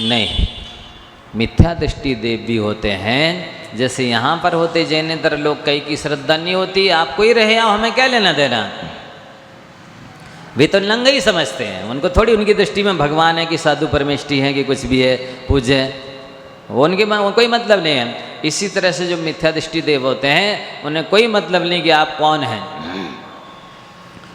नहीं, मिथ्या दृष्टि देव भी होते हैं, जैसे यहाँ पर होते जैनेतर लोग, कई की श्रद्धा नहीं होती, आपको ही रहे आओ, हमें क्या लेना देना। वे तो नंगा ही समझते हैं, उनको थोड़ी उनकी दृष्टि में भगवान है कि साधु परमेष्ठी है कि कुछ भी है पूज्य है, वो उनके कोई मतलब नहीं है। इसी तरह से जो मिथ्या दृष्टि देव होते हैं उन्हें कोई मतलब नहीं कि आप कौन हैं।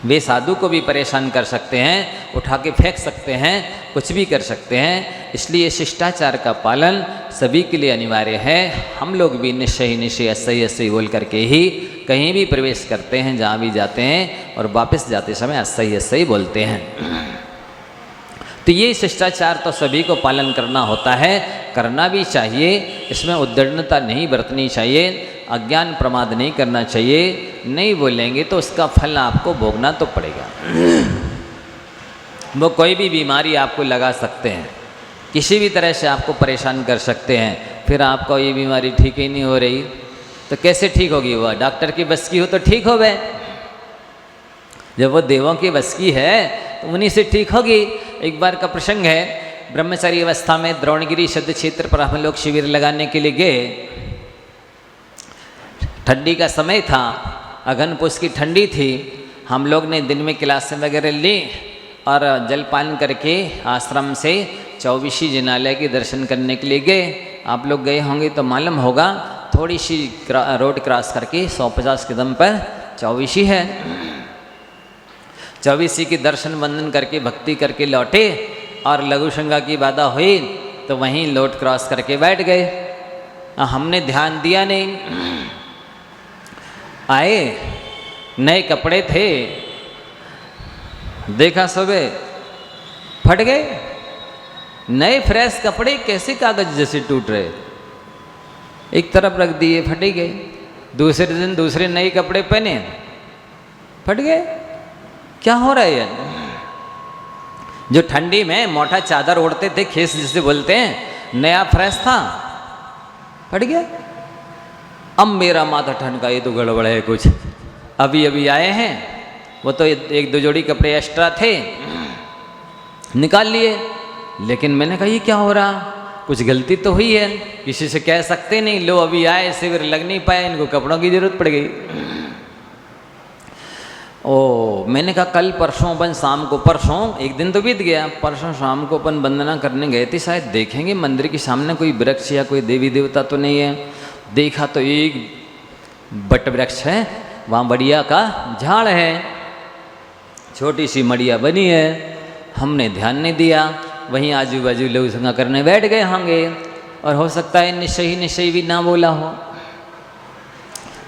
वे साधु को भी परेशान कर सकते हैं, उठा के फेंक सकते हैं, कुछ भी कर सकते हैं। इसलिए शिष्टाचार का पालन सभी के लिए अनिवार्य है। हम लोग भी निश्चय असही बोल करके ही कहीं भी प्रवेश करते हैं, जहाँ भी जाते हैं, और वापस जाते समय असही बोलते हैं। तो ये शिष्टाचार तो सभी को पालन करना होता है, करना भी चाहिए। इसमें उद्दंडता नहीं बरतनी चाहिए, अज्ञान प्रमाद नहीं करना चाहिए। नहीं बोलेंगे तो उसका फल आपको भोगना तो पड़ेगा। वो कोई भी बीमारी आपको लगा सकते हैं, किसी भी तरह से आपको परेशान कर सकते हैं, फिर आपको ये बीमारी ठीक ही नहीं हो रही तो कैसे ठीक होगी? वह डॉक्टर की बस की हो तो ठीक हो गए, जब वो देवों की बस की है तो उन्हीं से ठीक होगी। एक बार का प्रसंग है, ब्रह्मचारी अवस्था में द्रोणगिरी शब्द क्षेत्र पर हम लोग शिविर लगाने के लिए गए। ठंडी का समय था, अगन पुष की ठंडी थी। हम लोग ने दिन में क्लासें वगैरह ली और जलपान करके आश्रम से चौबीसी जिनालय के दर्शन करने के लिए गए। आप लोग गए होंगे तो मालूम होगा, थोड़ी सी रोड क्रॉस करके 150 कदम पर चौबीसी है। चौबीसी की दर्शन वंदन करके भक्ति करके लौटे और लघु शंगा की बाधा हुई तो वहीं लोट क्रॉस करके बैठ गए। हमने ध्यान दिया नहीं, आए नए कपड़े थे, देखा सुबह फट गए, नए फ्रेश कपड़े कैसे कागज जैसे टूट रहे, एक तरफ रख दिए फटे गए, दूसरे दिन दूसरे नए कपड़े पहने फट गए। क्या हो रहा है यार? जो ठंडी में मोटा चादर ओढ़ते थे, खेस जिसे बोलते हैं, नया फ्रेश था, फट गया। अब मेरा माथा ठंड का, ये तो गड़बड़ है कुछ। अभी अभी आए हैं, वो तो एक दो जोड़ी कपड़े एक्स्ट्रा थे, निकाल लिए। लेकिन मैंने कहा ये क्या हो रहा, कुछ गलती तो हुई है। किसी से कह सकते नहीं, लो अभी आए, शिविर लग नहीं पाए, इनको कपड़ों की जरूरत पड़ गई। ओ मैंने कहा कल परसों अपन शाम को, परसों एक दिन तो बीत गया, परसों शाम को अपन वंदना करने गए थे, शायद देखेंगे मंदिर के सामने कोई वृक्ष या कोई देवी देवता तो नहीं है। देखा तो एक बट वृक्ष है, वहाँ बढ़िया का झाड़ है, छोटी सी मड़िया बनी है। हमने ध्यान नहीं दिया, वहीं आजू बाजू लोग संगा करने बैठ गए होंगे, और हो सकता है निश्चय भी ना बोला हो।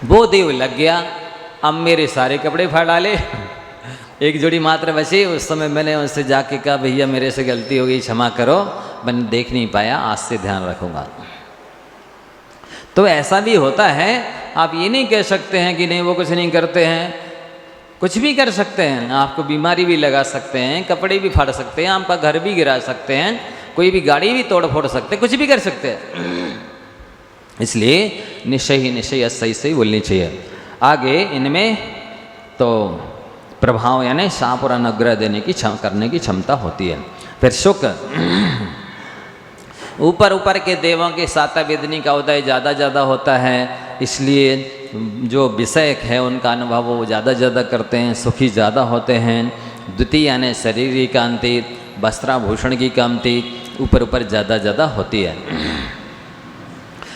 वो देव लग गया, अब मेरे सारे कपड़े फाड़ डाले, एक जोड़ी मात्र बची। उस समय मैंने उनसे जाके कहा भैया मेरे से गलती हो गई, क्षमा करो, मैंने देख नहीं पाया, आज से ध्यान रखूंगा। तो ऐसा भी होता है, आप ये नहीं कह सकते हैं कि नहीं वो कुछ नहीं करते हैं, कुछ भी कर सकते हैं। आपको बीमारी भी लगा सकते हैं, कपड़े भी फाड़ सकते हैं, आपका घर भी गिरा सकते हैं, कोई भी गाड़ी भी तोड़ फोड़ सकते हैं, कुछ भी कर सकते हैं। इसलिए निश्चय ही निश्चय, सही सही बोलनी चाहिए। आगे इनमें तो प्रभाव यानी शाप और अनुग्रह देने की करने की क्षमता होती है। फिर शुक, ऊपर ऊपर के देवों के सातवेदनी का उदय ज़्यादा होता है, इसलिए जो विषय है उनका अनुभव वो ज़्यादा करते हैं, सुखी ज़्यादा होते हैं। द्वितीय यानी शरीर की कांति, वस्त्राभूषण की कांति ऊपर ज़्यादा होती है।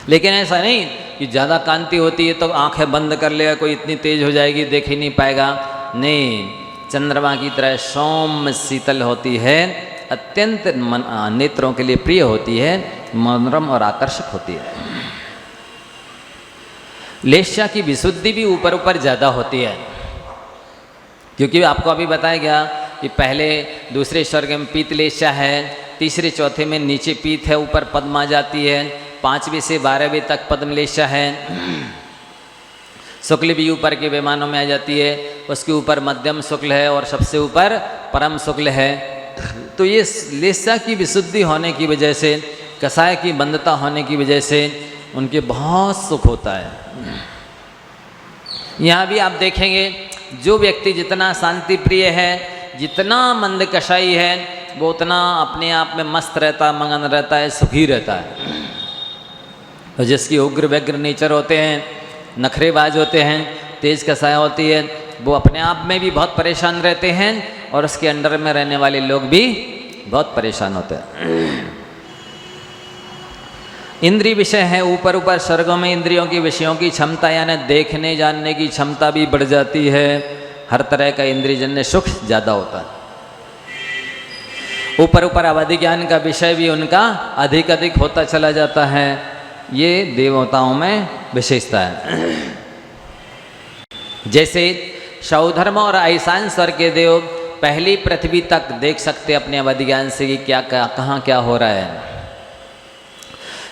लेकिन ऐसा नहीं कि ज़्यादा कांति होती है तो आंखें बंद कर लेगा, कोई इतनी तेज हो जाएगी देख ही नहीं पाएगा। नहीं, चंद्रमा की तरह सौम्य शीतल होती है, अत्यंत नेत्रों के लिए प्रिय होती है, मनोरम और आकर्षक होती है। लेस्या की विशुद्धि भी ऊपर ज़्यादा होती है, क्योंकि आपको अभी बताया गया कि पहले दूसरे स्वर्ग में पीत लेस्या है, तीसरे चौथे में नीचे पीत है, ऊपर पद्म आ जाती है, 5वीं से 12वीं तक पद्म लेस्या है। शुक्ल भी ऊपर के विमानों में आ जाती है, उसके ऊपर मध्यम शुक्ल है और सबसे ऊपर परम शुक्ल है। तो ये लेस्या की विशुद्धि होने की वजह से, कसाय की बंधता होने की वजह से उनके बहुत सुख होता है। यहाँ भी आप देखेंगे जो व्यक्ति जितना शांति प्रिय है, जितना मंद कसाई है, वो उतना अपने आप में मस्त रहता, मगन रहता है, सुखी रहता है। और जिसकी उग्र व्यग्र नेचर होते हैं, नखरेबाज होते हैं, तेज कसाय होती है, वो अपने आप में भी बहुत परेशान रहते हैं और उसके अंडर में रहने वाले लोग भी बहुत परेशान होते हैं। इंद्रिय विषय है, ऊपर स्वर्गों में इंद्रियों की विषयों की क्षमता यानी देखने जानने की क्षमता भी बढ़ जाती है। हर तरह का इंद्रियजन्य सुख ज़्यादा होता है। ऊपर अवधि ज्ञान का विषय भी उनका अधिक होता चला जाता है। ये देवताओं में विशेषता है। जैसे सौधर्म और ऐसान स्वर के देव पहली पृथ्वी तक देख सकते अपने अवधि ज्ञान से कि कहाँ क्या हो रहा है।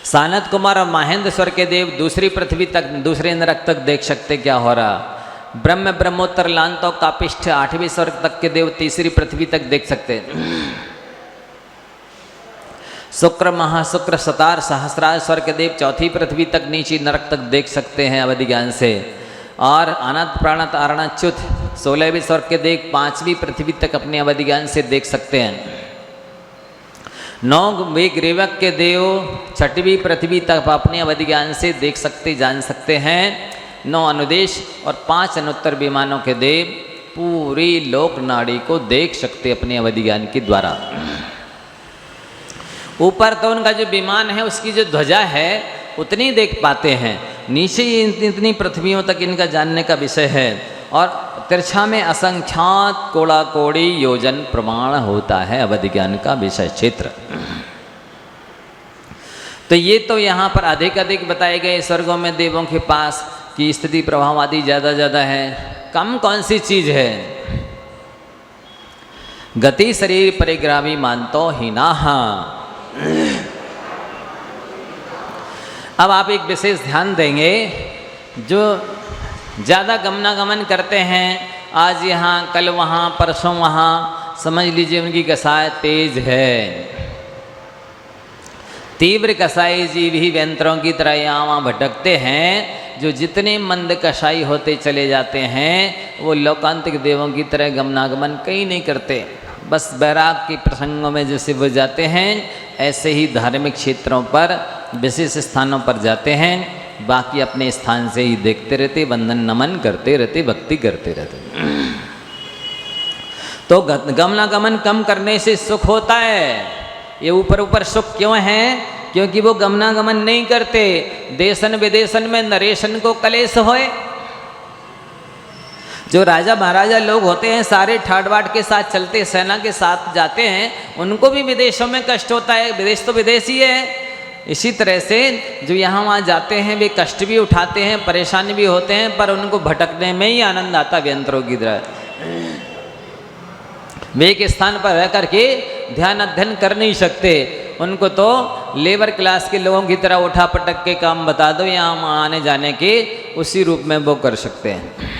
सानत कुमार और महेंद्र स्वर के देव दूसरी पृथ्वी तक, दूसरे नरक तक देख सकते क्या हो रहा। ब्रह्मोत्तर लांतो कापिष्ठ 8वें स्वर्ग तक के देव तीसरी पृथ्वी तक देख सकते। शुक्र महाशुक्र सतार सहस्रार स्वर के देव चौथी पृथ्वी तक, नीचे नरक तक देख सकते हैं अवधि ज्ञान से। और अनंत प्राणत अरणच्युत 16वें स्वर्ग के देव 5वीं पृथ्वी तक अपने अवधि ज्ञान से देख सकते हैं। 9 वेग के देव 6वीं पृथ्वी तक अपने अवधि ज्ञान से देख सकते, जान सकते हैं। 9 अनुदेश और 5 अनुत्तर विमानों के देव पूरी लोक नाड़ी को देख सकते अपने अवधि ज्ञान के द्वारा। ऊपर तो उनका जो विमान है उसकी जो ध्वजा है उतनी देख पाते हैं, नीचे इतनी पृथ्वियों तक इनका जानने का विषय है। और तिरछा में असंख्यात कोड़ा कोड़ी योजन प्रमाण होता है अवधि ज्ञान का विषय क्षेत्र। तो ये तो यहाँ पर अधिक बताए गए स्वर्गों में देवों के पास की स्थिति प्रभाव आदि ज़्यादा है। कम कौन सी चीज है? गति शरीर परिग्रामी मानतो हीनाहा, अब आप एक विशेष ध्यान देंगे, जो ज़्यादा गमनागमन करते हैं, आज यहाँ कल वहाँ परसों वहाँ, समझ लीजिए उनकी कसाय तेज है। तीव्र कसाई जीव ही व्यंतरों की तरह यहाँ वहाँ भटकते हैं। जो जितने मंद कसाई होते चले जाते हैं, वो लोकांतिक देवों की तरह गमनागमन कहीं नहीं करते। बस बैराग के प्रसंगों में जैसे वो जाते हैं, ऐसे ही धार्मिक क्षेत्रों पर विशेष स्थानों पर जाते हैं, बाकी अपने स्थान से ही देखते रहते, वंदन नमन करते रहते, भक्ति करते रहते। तो गमनागमन कम करने से सुख होता है। ये ऊपर ऊपर सुख क्यों है? क्योंकि वो गमनागमन नहीं करते। देशन विदेशन में नरेशन को कलेश होए। जो राजा महाराजा लोग होते हैं, सारे ठाट बाट के साथ चलते, सेना के साथ जाते हैं, उनको भी विदेशों में कष्ट होता है। विदेश तो विदेश ही है। इसी तरह से जो यहाँ वहाँ जाते हैं, वे कष्ट भी उठाते हैं, परेशान भी होते हैं, पर उनको भटकने में ही आनंद आता व्यंतरों की तरह। वे एक स्थान पर रह करके ध्यान अध्ययन कर नहीं सकते। उनको तो लेबर क्लास के लोगों की तरह उठा पटक के काम बता दो, यहाँ आने जाने के उसी रूप में वो कर सकते हैं।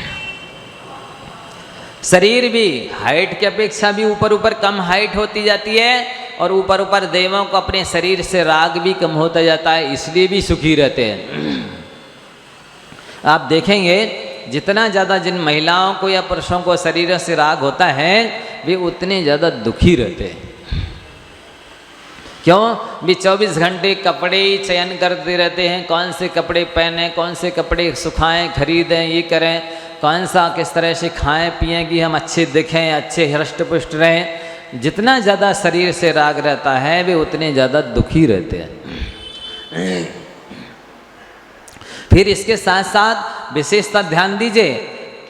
शरीर भी हाइट की अपेक्षा भी ऊपर ऊपर कम हाइट होती जाती है, और ऊपर ऊपर देवों को अपने शरीर से राग भी कम होता जाता है, इसलिए भी सुखी रहते हैं। आप देखेंगे, जितना ज़्यादा जिन महिलाओं को या पुरुषों को शरीर से राग होता है, वे उतने ज़्यादा दुखी रहते हैं। क्यों? भी 24 घंटे कपड़े ही चयन करते रहते हैं, कौन से कपड़े पहने, कौन से कपड़े सुखाएं, खरीदें, ये करें, कौन सा किस तरह से खाएं पिएं कि हम अच्छे दिखें, अच्छे हृष्ट पुष्ट रहें। जितना ज़्यादा शरीर से राग रहता है, वे उतने ज़्यादा दुखी रहते हैं। फिर इसके साथ साथ विशेषता ध्यान दीजिए,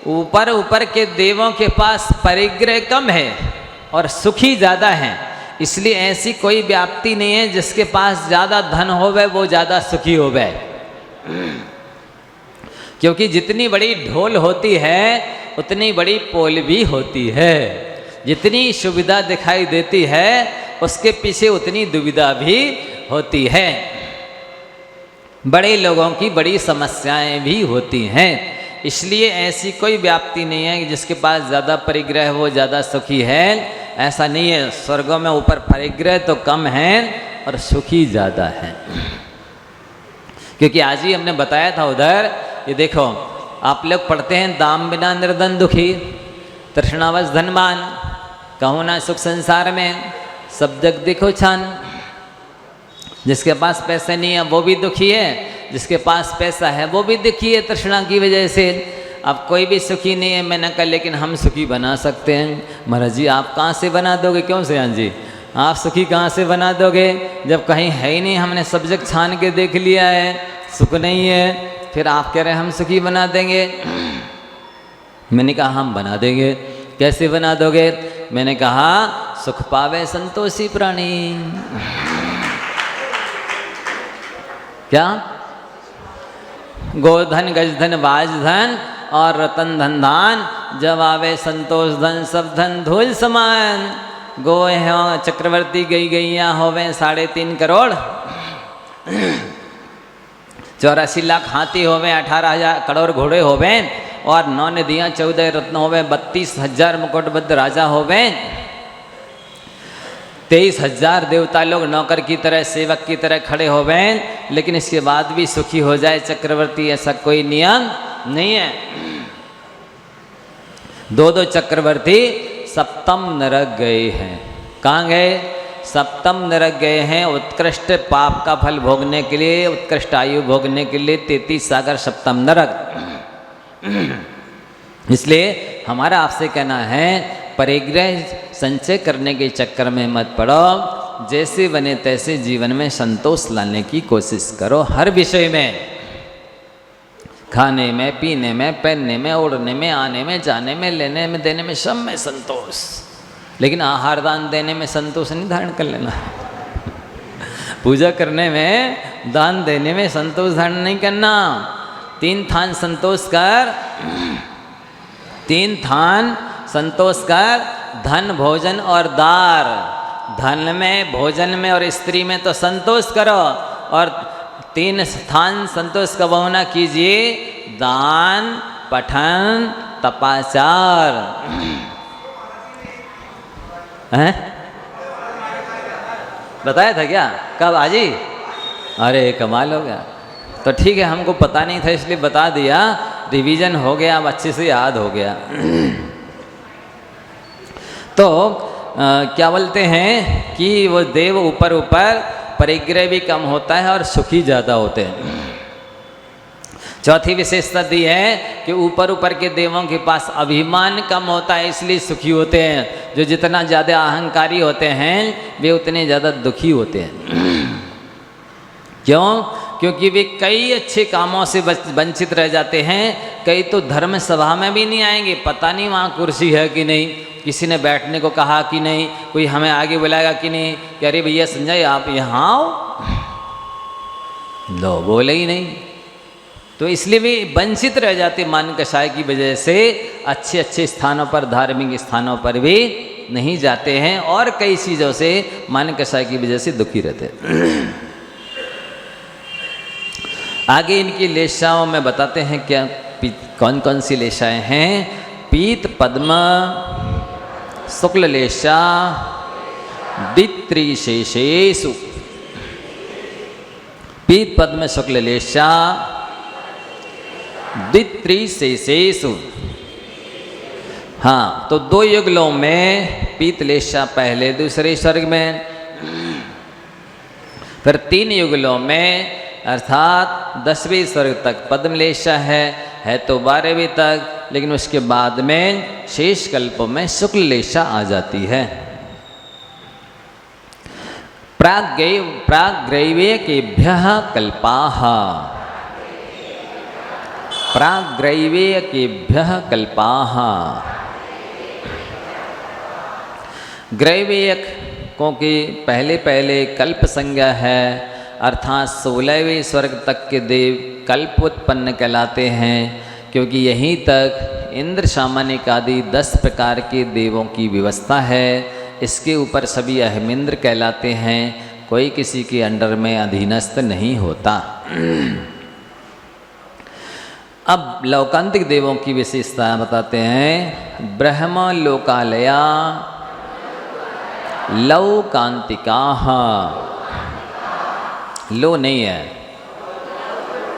ऊपर ऊपर के देवों के पास परिग्रह कम है और सुखी ज़्यादा हैं। इसलिए ऐसी कोई व्याप्ति नहीं है जिसके पास ज़्यादा धन होवे वो ज़्यादा सुखी होवे। क्योंकि जितनी बड़ी ढोल होती है, उतनी बड़ी पोल भी होती है। जितनी सुविधा दिखाई देती है, उसके पीछे उतनी दुविधा भी होती है। बड़े लोगों की बड़ी समस्याएं भी होती हैं। इसलिए ऐसी कोई व्याप्ति नहीं है कि जिसके पास ज़्यादा परिग्रह वो ज़्यादा सुखी है। ऐसा नहीं है। स्वर्गों में ऊपर परिग्रह तो कम है और सुखी ज़्यादा है। क्योंकि आज ही हमने बताया था उधर, ये देखो, आप लोग पढ़ते हैं, दाम बिना निर्धन दुखी, तृष्णावश धनवान, कहो ना सुख संसार में, सब जग देखो छान। जिसके पास पैसे नहीं है वो भी दुखी है, जिसके पास पैसा है वो भी दुखी है तृष्णा की वजह से। अब कोई भी सुखी नहीं है, मैंने कहा लेकिन हम सुखी बना सकते हैं। महाराज जी आप कहाँ से बना दोगे? क्यों सयान जी आप सुखी कहाँ से बना दोगे जब कहीं है ही नहीं? हमने सब जग छान के देख लिया है, सुख नहीं है, फिर आप कह रहे हैं हम सुखी बना देंगे। मैंने कहा हम बना देंगे। कैसे बना दोगे? मैंने कहा सुख पावे संतोषी प्राणी। क्या? गोधन गजधन बाजधन और रतन धन धान, जब आवे संतोष धन सब धन धूल समान। गो हो चक्रवर्ती गई गैया होवे 3.5 करोड़, 84 लाख हाथी होवे, 18,000 करोड़ घोड़े होवे, और 9 नदियाँ 14 रत्न होवे, 32,000 मुकुटबद्ध राजा होवे, 23,000 देवता लोग नौकर की तरह सेवक की तरह खड़े होवे। लेकिन इसके बाद भी सुखी हो जाए चक्रवर्ती, ऐसा कोई नियम नहीं है। 2 चक्रवर्ती सप्तम नरक गए हैं। कहाँ गए? सप्तम नरक गए हैं, उत्कृष्ट पाप का फल भोगने के लिए, उत्कृष्ट आयु भोगने के लिए। 33 सागर सप्तम नरक। इसलिए हमारा आपसे कहना है, परिग्रह संचय करने के चक्कर में मत पड़ो। जैसे बने तैसे जीवन में संतोष लाने की कोशिश करो। हर विषय में, खाने में, पीने में, पहनने में, ओढ़ने में, आने में, जाने में, लेने में, देने में, सब में संतोष। लेकिन आहार दान देने में संतोष नहीं धारण कर लेना। पूजा करने में, दान देने में संतोष धारण नहीं करना। 3 थान संतोष कर, 3 थान संतोष कर, धन भोजन और दार। धन में, भोजन में और स्त्री में तो संतोष करो, और 3 स्थान संतोष कब होना कीजिए, दान, पठन, तपाचार। हैं? बताया था क्या? कब? आज ही? अरे कमाल हो गया। तो ठीक है, हमको पता नहीं था इसलिए बता दिया, रिवीजन हो गया, अब अच्छे से याद हो गया। तो क्या बोलते हैं कि वो देव ऊपर ऊपर, परिग्रह भी कम होता है और सुखी ज़्यादा होते हैं। चौथी विशेषता दी है कि ऊपर ऊपर के देवों के पास अभिमान कम होता है, इसलिए सुखी होते हैं। जो जितना ज़्यादा अहंकारी होते हैं वे उतने ज़्यादा दुखी होते हैं। क्यों? क्योंकि वे कई अच्छे कामों से वंचित रह जाते हैं। कई तो धर्म सभा में भी नहीं आएंगे, पता नहीं वहाँ कुर्सी है कि नहीं, किसी ने बैठने को कहा कि नहीं, कोई हमें आगे बुलाएगा कि नहीं, कि अरे भैया संजय आप यहाँ आओ, लो बोले ही नहीं। तो इसलिए वे वंचित रह जाते मान कषाय की वजह से, अच्छे अच्छे स्थानों पर, धार्मिक स्थानों पर भी नहीं जाते हैं, और कई चीज़ों से मान कषाय की वजह से दुखी रहते हैं। आगे इनकी लेशाओं में बताते हैं क्या कौन कौन सी लेशाएं हैं। पीत पद्म, शुक्ल लेशा, द्वित्रिशेषेषु। पीत पद्म शुक्ल लेशा, द्वित्रिशेषेषु। हाँ, तो 2 युगलों में पीत लेशा पहले दूसरे स्वर्ग में, फिर 3 युगलों में अर्थात 10वें स्वर्ग तक पद्मलेशा है तो 12वें तक, लेकिन उसके बाद में शेष कल्पों में शुक्ल लेशा आ जाती है। प्राग्रैवेयकेभ्यः कल्पाः, प्राग्रैवेयकेभ्यः कल्पाः। ग्रैवेयकों की पहले पहले कल्प संज्ञा है, अर्थात 16वें स्वर्ग तक के देव कल्प उत्पन्न कहलाते हैं, क्योंकि यहीं तक इंद्र, सामानिक आदि 10 प्रकार के देवों की व्यवस्था है। इसके ऊपर सभी अहमिंद्र कहलाते हैं, कोई किसी के अंडर में अधीनस्थ नहीं होता। अब लौकांतिक देवों की विशेषता बताते हैं। ब्रह्म लोकालया लौकांतिकाः, लो नहीं है,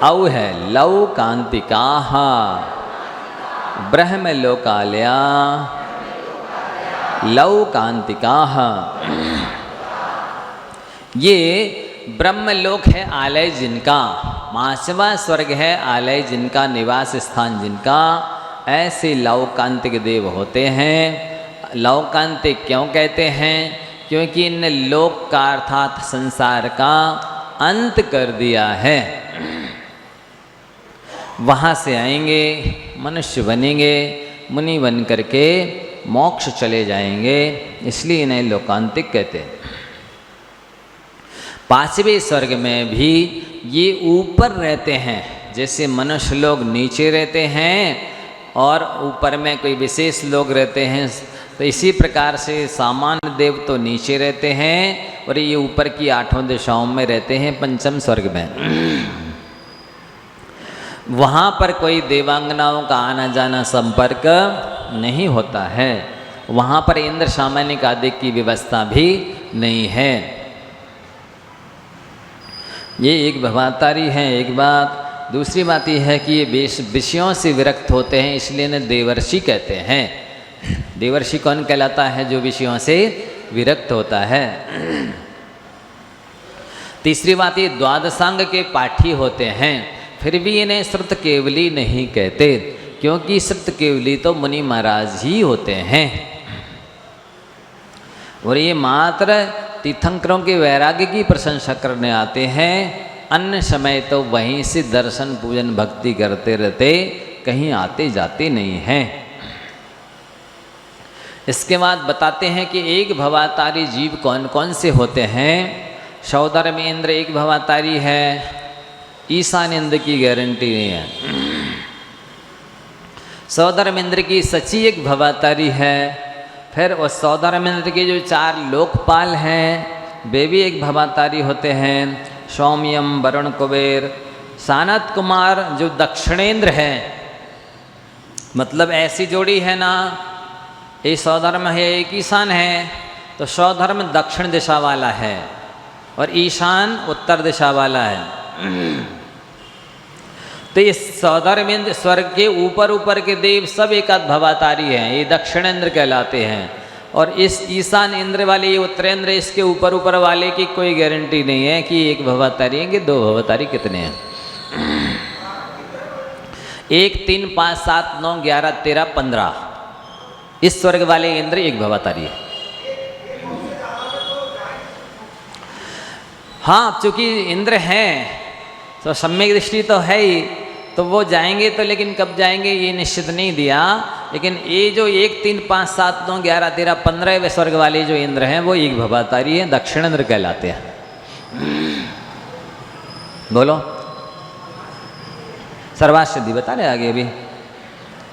औ है, लौकांतिकाः। ब्रह्म लोकालया लौकांतिकाः। ये ब्रह्मलोक है आलय जिनका, 5वां स्वर्ग है आलय जिनका, निवास स्थान जिनका, ऐसे लौकांतिक देव होते हैं। लौकांतिक क्यों कहते हैं? क्योंकि इन लोक का अर्थात संसार का अंत कर दिया है। वहाँ से आएंगे, मनुष्य बनेंगे, मुनि बन करके मोक्ष चले जाएंगे, इसलिए इन्हें लोकांतिक कहते हैं। 5वें स्वर्ग में भी ये ऊपर रहते हैं, जैसे मनुष्य लोग नीचे रहते हैं और ऊपर में कोई विशेष लोग रहते हैं, तो इसी प्रकार से सामान्य देव तो नीचे रहते हैं और ये ऊपर की 8 दिशाओं में रहते हैं 5वें स्वर्ग में। वहाँ पर कोई देवांगनाओं का आना जाना संपर्क नहीं होता है, वहाँ पर इंद्र, सामानिक आदि की व्यवस्था भी नहीं है। ये एक भवातारी है एक बात। दूसरी बात यह है कि ये विषयों से विरक्त होते हैं, इसलिए इन्हें देवर्षि कहते हैं। देवर्षि कौन कहलाता है? जो विषयों से विरक्त होता है। तीसरी बात, ये द्वादशांग के पाठी होते हैं, फिर भी इन्हें श्रुत केवली नहीं कहते, क्योंकि श्रुत केवली तो मुनि महाराज ही होते हैं और ये मात्र तीर्थंकरों के वैराग्य की प्रशंसा करने आते हैं। अन्य समय तो वहीं से दर्शन पूजन भक्ति करते रहते, कहीं आते जाते नहीं हैं। इसके बाद बताते हैं कि एक भवातारी जीव कौन कौन से होते हैं। सौधर्म इंद्र एक भवातारी है, ईशान इंद्र की गारंटी नहीं है। सौधर्म इंद्र की सची एक भवातारी है, फिर उस सौधर्म इंद्र के जो 4 लोकपाल हैं वे भी एक भवातारी होते हैं। सौम्यम, वरुण, कुबेर, सानत कुमार जो दक्षिणेंद्र हैं, मतलब ऐसी जोड़ी है ना, ये सौधर्म है एक ईशान है, तो सौधर्म दक्षिण दिशा वाला है और ईशान उत्तर दिशा वाला है। तो इस सौधर्म इंद्र स्वर्ग के ऊपर ऊपर के देव सब एकाध भवातारी हैं, ये दक्षिणेंद्र कहलाते हैं। और इस ईशान इंद्र वाले ये उत्तरेंद्र, इसके ऊपर ऊपर वाले की कोई गारंटी नहीं है कि एक भवातारी है कि 2 भवातारी, कितने हैं। 1, 3, 5, 7, 9, 11, 13, 15 इस स्वर्ग वाले इंद्र एक भवातारी है। हाँ, चूंकि इंद्र हैं तो सम्यक दृष्टि तो है ही, तो वो जाएंगे तो, लेकिन कब जाएंगे ये निश्चित नहीं दिया। लेकिन ये जो 1, 3, 5, 7, 9, 11, 13, 15 वे स्वर्ग वाले जो इंद्र हैं वो एक भवातारी हैं, दक्षिणेंद्र कहलाते हैं। बोलो, सर्वार्थ सिद्धि बता रहे आगे भी।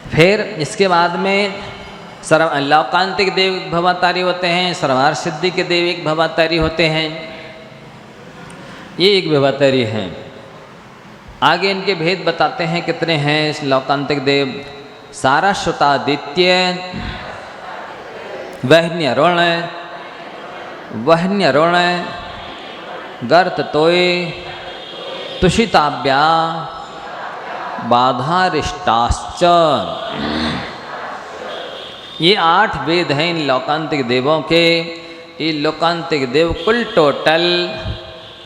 फिर इसके बाद में लौकांतिक देव एक भवातारी होते हैं, सर्वार्थ सिद्धि के देव एक भवातारी होते हैं, ये एक भवातारी हैं। आगे इनके भेद बताते हैं कितने हैं इस लौकांतिक देव। सारस्वतादित्य, वह्न्यरुण, वह्न्यरुण, गर्ततोय, तुषिताभ्या, बाधारिष्टाश्च, ये 8 वेद हैं इन लौकांतिक देवों के। ये लौकांतिक देव कुल टोटल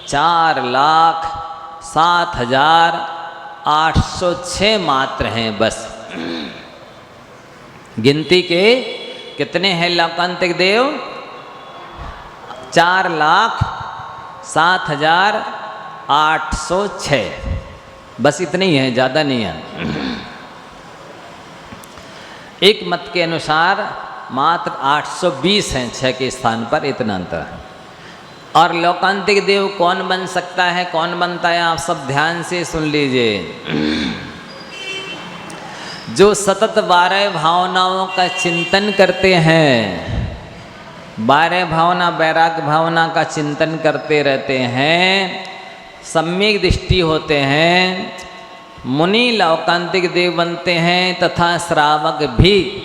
4,07,806 मात्र हैं बस। गिनती के कितने हैं लौकांतिक देव? 4,07,806, बस इतने ही हैं, ज़्यादा नहीं है। एक मत के अनुसार मात्र 820 हैं 6 के स्थान पर, इतना अंतर। और लौकांतिक देव कौन बन सकता है, कौन बनता है, आप सब ध्यान से सुन लीजिए। जो सतत 12 भावनाओं का चिंतन करते हैं, 12 भावना वैराग्य भावना का चिंतन करते रहते हैं, सम्यक दृष्टि होते हैं, मुनि लौकांतिक देव बनते हैं। तथा श्रावक भी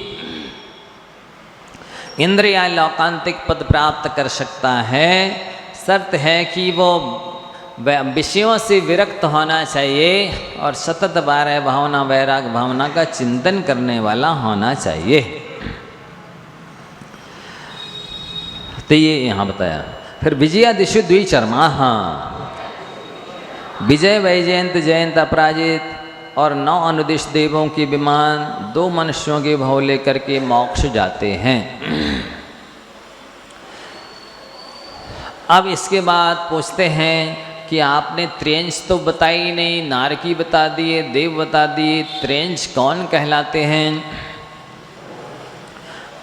इंद्र या लौकांतिक पद प्राप्त कर सकता है। शर्त है कि वो विषयों से विरक्त होना चाहिए और सतत 12 भावना वैराग भावना का चिंतन करने वाला होना चाहिए। तो ये यहाँ बताया। फिर विजयादिशु द्विचर्मा, विजय वैजयंत जयंत अपराजित और 9 अनुदिश देवों के विमान 2 मनुष्यों के भाव लेकर के मोक्ष जाते हैं। अब इसके बाद पूछते हैं कि आपने त्रियंश तो बताई नहीं, नारकी बता दिए, देव बता दिए, त्रियंश कौन कहलाते हैं?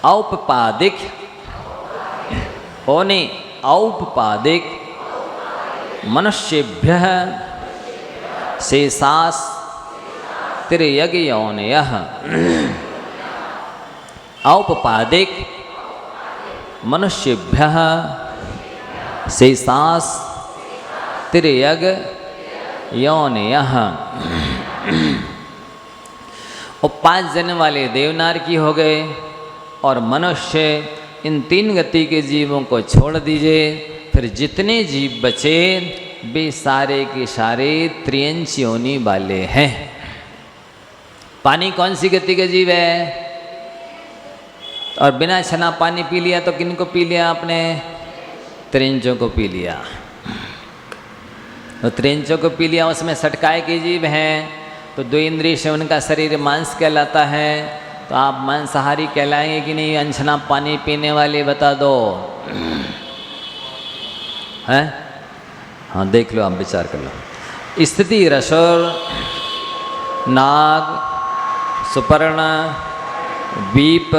औपपादिक होने, औपपादिक मनुष्येभ्यः शेषास तिर्यज्ञयोनयः। औपपादिक मनुष्येभ्यः शेषास तिर्यज्ञयोनयः। और 5 जन्म वाले देवनारकी हो गए और मनुष्य, इन 3 गति के जीवों को छोड़ दीजिए। फिर जितने जीव बचे वे सारे के सारे त्रियंश योनि वाले हैं। पानी कौन सी गति का जीव है? और बिना छना पानी पी लिया तो किन को पी लिया आपने? त्रियंशों को पी लिया। तो त्रियंशों को पी लिया, उसमें सटकाए के जीव हैं, तो 2 इंद्रिय से उनका शरीर मांस कहलाता है। तो आप मांसाहारी कहलाएंगे कि नहीं? अनछना पानी पीने वाले बता दो, हैं? हाँ, देख लो, आप विचार कर लो। स्थिति रसोर, नाग, सुपर्ण, वीप,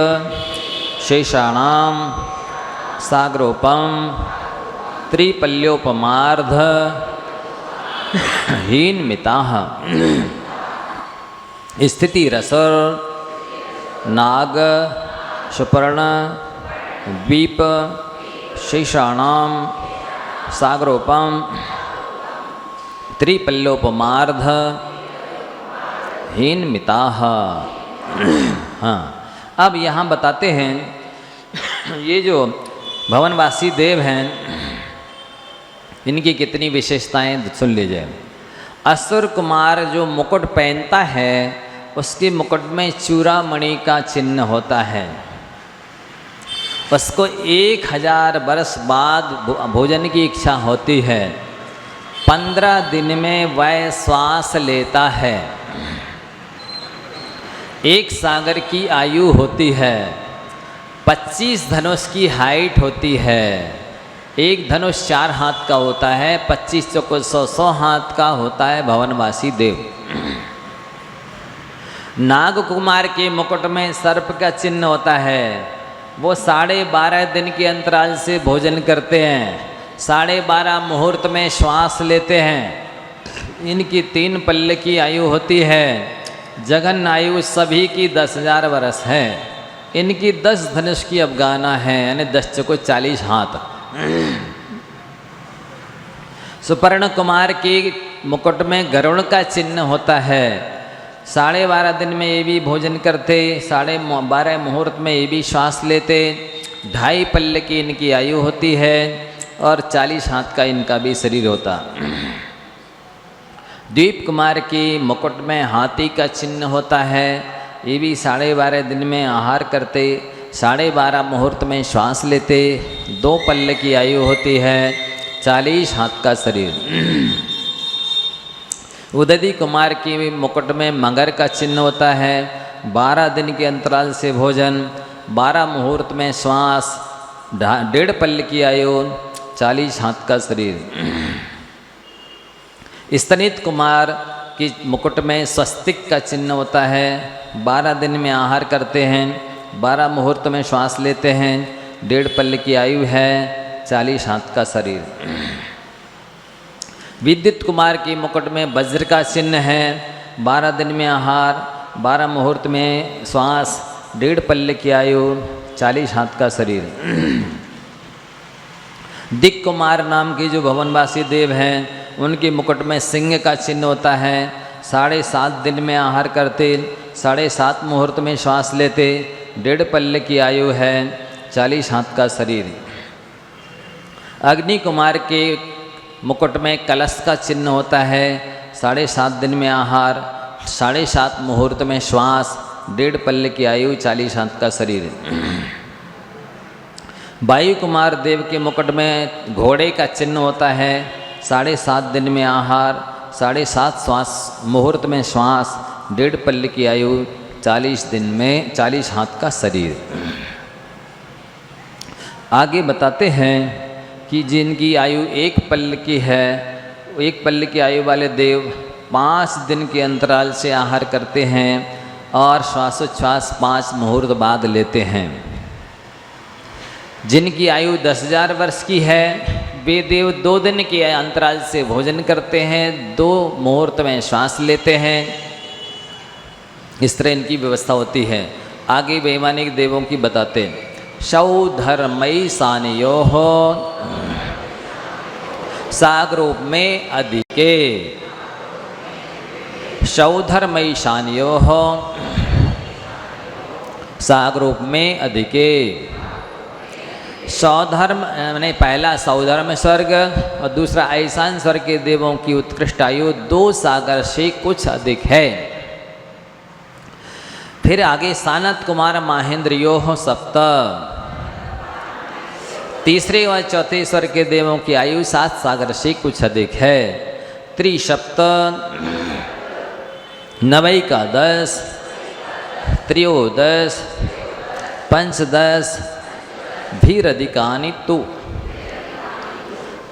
शेषाणाम, सागरोपम, त्रिपल्योपमार्ध, हीन मिताः। स्थिति रसोर, नाग, सुपर्ण, द्वीप शेषाणाम सागरोपम त्रिपल्लोपमार्ध हीन मिताह। हाँ, अब यहाँ बताते हैं ये जो भवनवासी देव हैं इनकी कितनी विशेषताएं सुन लीजिए। असुर कुमार जो मुकुट पहनता है उसके मुकुट में चूड़ामणि का चिन्ह होता है। उसको 1000 वर्ष बाद भोजन की इच्छा होती है। 15 दिन में वह श्वास लेता है। 1 सागर की आयु होती है। 25 धनुष की हाइट होती है। एक धनुष 4 हाथ का होता है। 25 चौको 100 हाथ का होता है भवनवासी देव। नाग कुमार के मुकुट में सर्प का चिन्ह होता है। वो 12.5 दिन के अंतराल से भोजन करते हैं। 12.5 मुहूर्त में श्वास लेते हैं। इनकी 3 पल्ले की आयु होती है। जघन आयु सभी की 10,000 वर्ष है। इनकी 10 धनुष की अवगाना है, यानी 10 चौको 40 हाथ। सुपर्ण कुमार के मुकुट में गरुड़ का चिन्ह होता है। 12.5 दिन में ये भी भोजन करते। 12.5 मुहूर्त में ये भी श्वास लेते। 2.5 पल्ले की इनकी आयु होती है और 40 हाथ का इनका भी शरीर होता। द्वीप कुमार की मुकुट में हाथी का चिन्ह होता है। ये भी 12.5 दिन में आहार करते। 12.5 मुहूर्त में श्वास लेते। 2 पल्ले की आयु होती है। 40 हाथ का शरीर। उदयी कुमार की मुकुट में मगर का चिन्ह होता है। 12 दिन के अंतराल से भोजन। 12 मुहूर्त में श्वास। 1.5 पल्ले की आयु। 40 हाथ का शरीर। स्तनित कुमार की मुकुट में स्वस्तिक का चिन्ह होता है। 12 दिन में आहार करते हैं। 12 मुहूर्त में श्वास लेते हैं। 1.5 पल्ले की आयु है। 40 हाथ का शरीर। विद्युत कुमार की मुकुट में वज्र का चिन्ह है। 12 दिन में आहार। 12 मुहूर्त में श्वास। 1.5 पल्ले की आयु। 40 हाथ का शरीर। दिक कुमार नाम की जो भवनवासी देव हैं उनके मुकुट में सिंह का चिन्ह होता है। 7.5 दिन में आहार करते। 7.5 मुहूर्त में श्वास लेते। 1.5 पल्ले की आयु है। 40 हाथ का शरीर। अग्नि कुमार के मुकुट में कलश का चिन्ह होता है। 7.5 दिन में आहार। 7.5 मुहूर्त में श्वास। 1.5 पल्ले की आयु। 40 हाथ का शरीर। वायु कुमार देव के मुकुट में घोड़े का चिन्ह होता है। 7.5 दिन में आहार। 7.5 मुहूर्त में श्वास। 1.5 पल्ले की आयु। 40 दिन में 40 हाथ का शरीर। आगे बताते हैं कि जिनकी आयु 1 पल्ले की है, 1 पल्ले की आयु वाले देव 5 दिन के अंतराल से आहार करते हैं और श्वासोच्छ्वास 5 मुहूर्त बाद लेते हैं। जिनकी आयु 10,000 वर्ष की है वे देव 2 दिन के अंतराल से भोजन करते हैं। 2 मुहूर्त में श्वास लेते हैं। इस तरह इनकी व्यवस्था होती है। आगे वैमानिक देवों की बताते हैं। सौधर्मयी सानयोः सागरोप में अधिके। सौधर्मयी सानयोः सागरोप में अधिके। सौधर्म मैंने पहला सौधर्म स्वर्ग और दूसरा ऐसान स्वर्ग के देवों की उत्कृष्ट आयु 2 सागर से कुछ अधिक है। फिर आगे सानत कुमार महेंद्रयोः सप्त। तीसरे और चौथे स्वर्ग के देवों की आयु 7 सागर से कुछ अधिक है। त्रिसप्त नवैकादश त्रयोदश पंचदश धीरधिकानि तु।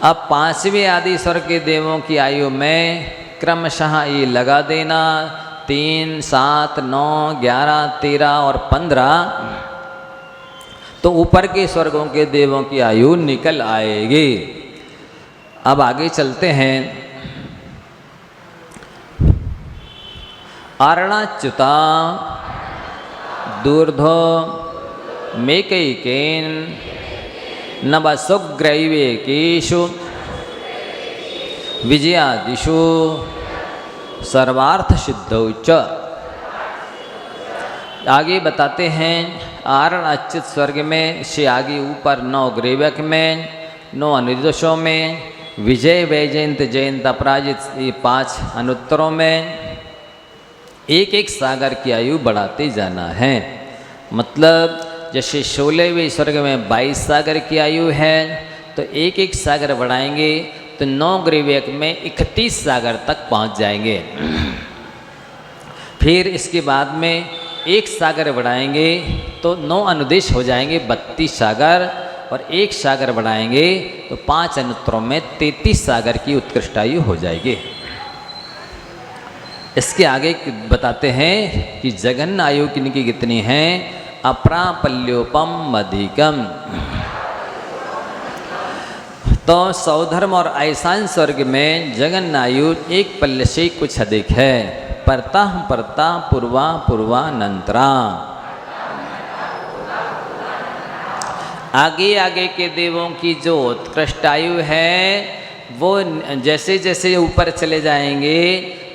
अब 5वें आदि स्वर्ग के देवों की आयु में क्रमशः ये लगा देना 3, 7, 9, 11, 13 और 15। तो ऊपर के स्वर्गों के देवों की आयु निकल आएगी। अब आगे चलते हैं। अरुणाच्युता दूर्धो मेकैकेन नवसुग्रैवेकेषु विजयादिषु सर्वार्थ सिद्धौ च। आगे बताते हैं आरण अच्युत स्वर्ग में से आगे ऊपर 9 ग्रीवक में 9 अनुदेशों में विजय वैजयंत जयंत अपराजित ये 5 अनुत्तरों में एक एक सागर की आयु बढ़ाते जाना है। मतलब जैसे 16वें स्वर्ग में 22 सागर की आयु है तो एक एक सागर बढ़ाएंगे तो 9 ग्रीवक में 31 सागर तक पहुंच जाएंगे। फिर इसके बाद में एक सागर बढ़ाएंगे तो 9 अनुदेश हो जाएंगे 32 सागर, और एक सागर बढ़ाएंगे तो 5 अनुत्तरों में 33 सागर की उत्कृष्ट आयु हो जाएगी। इसके आगे बताते हैं कि जघन आयु किनकी कितनी है। अप्रापल्योपम अधिकम। तो सौधर्म और ऐसान स्वर्ग में जगन आयु एक पल्ले से कुछ अधिक है। परता परता पूर्वा पूर्वानंतरा। आगे आगे के देवों की जो उत्कृष्ट आयु है वो जैसे जैसे ऊपर चले जाएंगे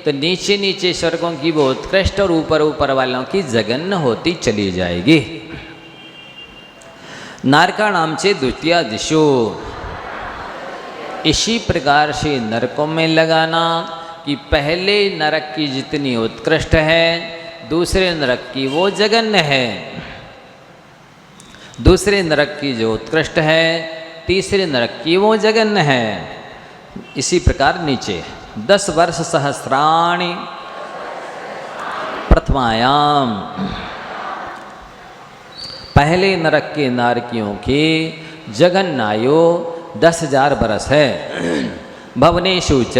तो नीचे नीचे स्वर्गों की वो उत्कृष्ट और ऊपर ऊपर वालों की जघन्य होती चली जाएगी। नारका नाम से द्वितीय दिशो। इसी प्रकार से नरकों में लगाना कि पहले नरक की जितनी उत्कृष्ट है दूसरे नरक की वो जघन्य है, दूसरे नरक की जो उत्कृष्ट है तीसरे नरक की वो जघन्य है। इसी प्रकार नीचे 10 वर्ष सहस्राणि प्रथमायाम। पहले नरक के नारकियों की जघन्य आयु 10,000 बरस है। भवनेषु च।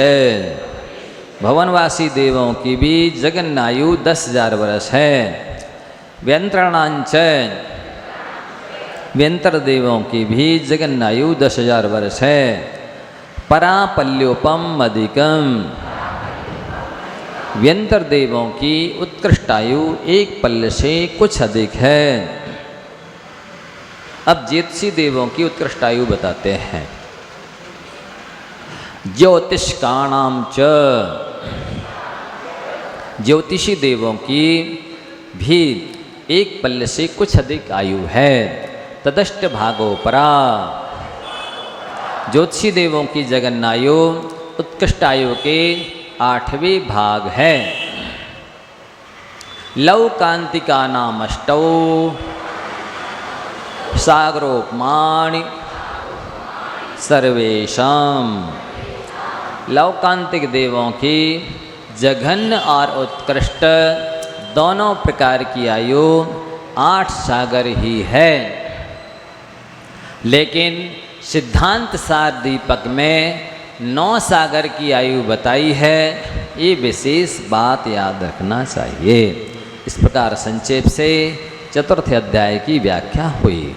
भवनवासी देवों की भी जघन्य आयु 10,000 बरस है। व्यंत्रणांच। व्यंतर देवों की भी जघन्य आयु 10,000 वर्ष है। परापल्योपम अधिकम। व्यंतर देवों की उत्कृष्ट आयु एक पल्ले से कुछ अधिक है। अब ज्योतिषी देवों की उत्कृष्ट आयु बताते हैं। ज्योतिष्काणाम च। ज्योतिषी देवों की भी एक पल्ले से कुछ अधिक आयु है। तदष्ट भागोपरा। ज्योतिषी देवों की जघन्य आयु उत्कृष्ट आयु के 8वें भाग है। लौकांतिका नाम अष्टौ सागरोपमाणि सर्वेशम। लौकांतिक देवों की जघन्य और उत्कृष्ट दोनों प्रकार की आयु 8 सागर ही है। लेकिन सिद्धांत सार दीपक में 9 सागर की आयु बताई है। ये विशेष बात याद रखना चाहिए। इस प्रकार संक्षेप से चतुर्थ अध्याय की व्याख्या हुई।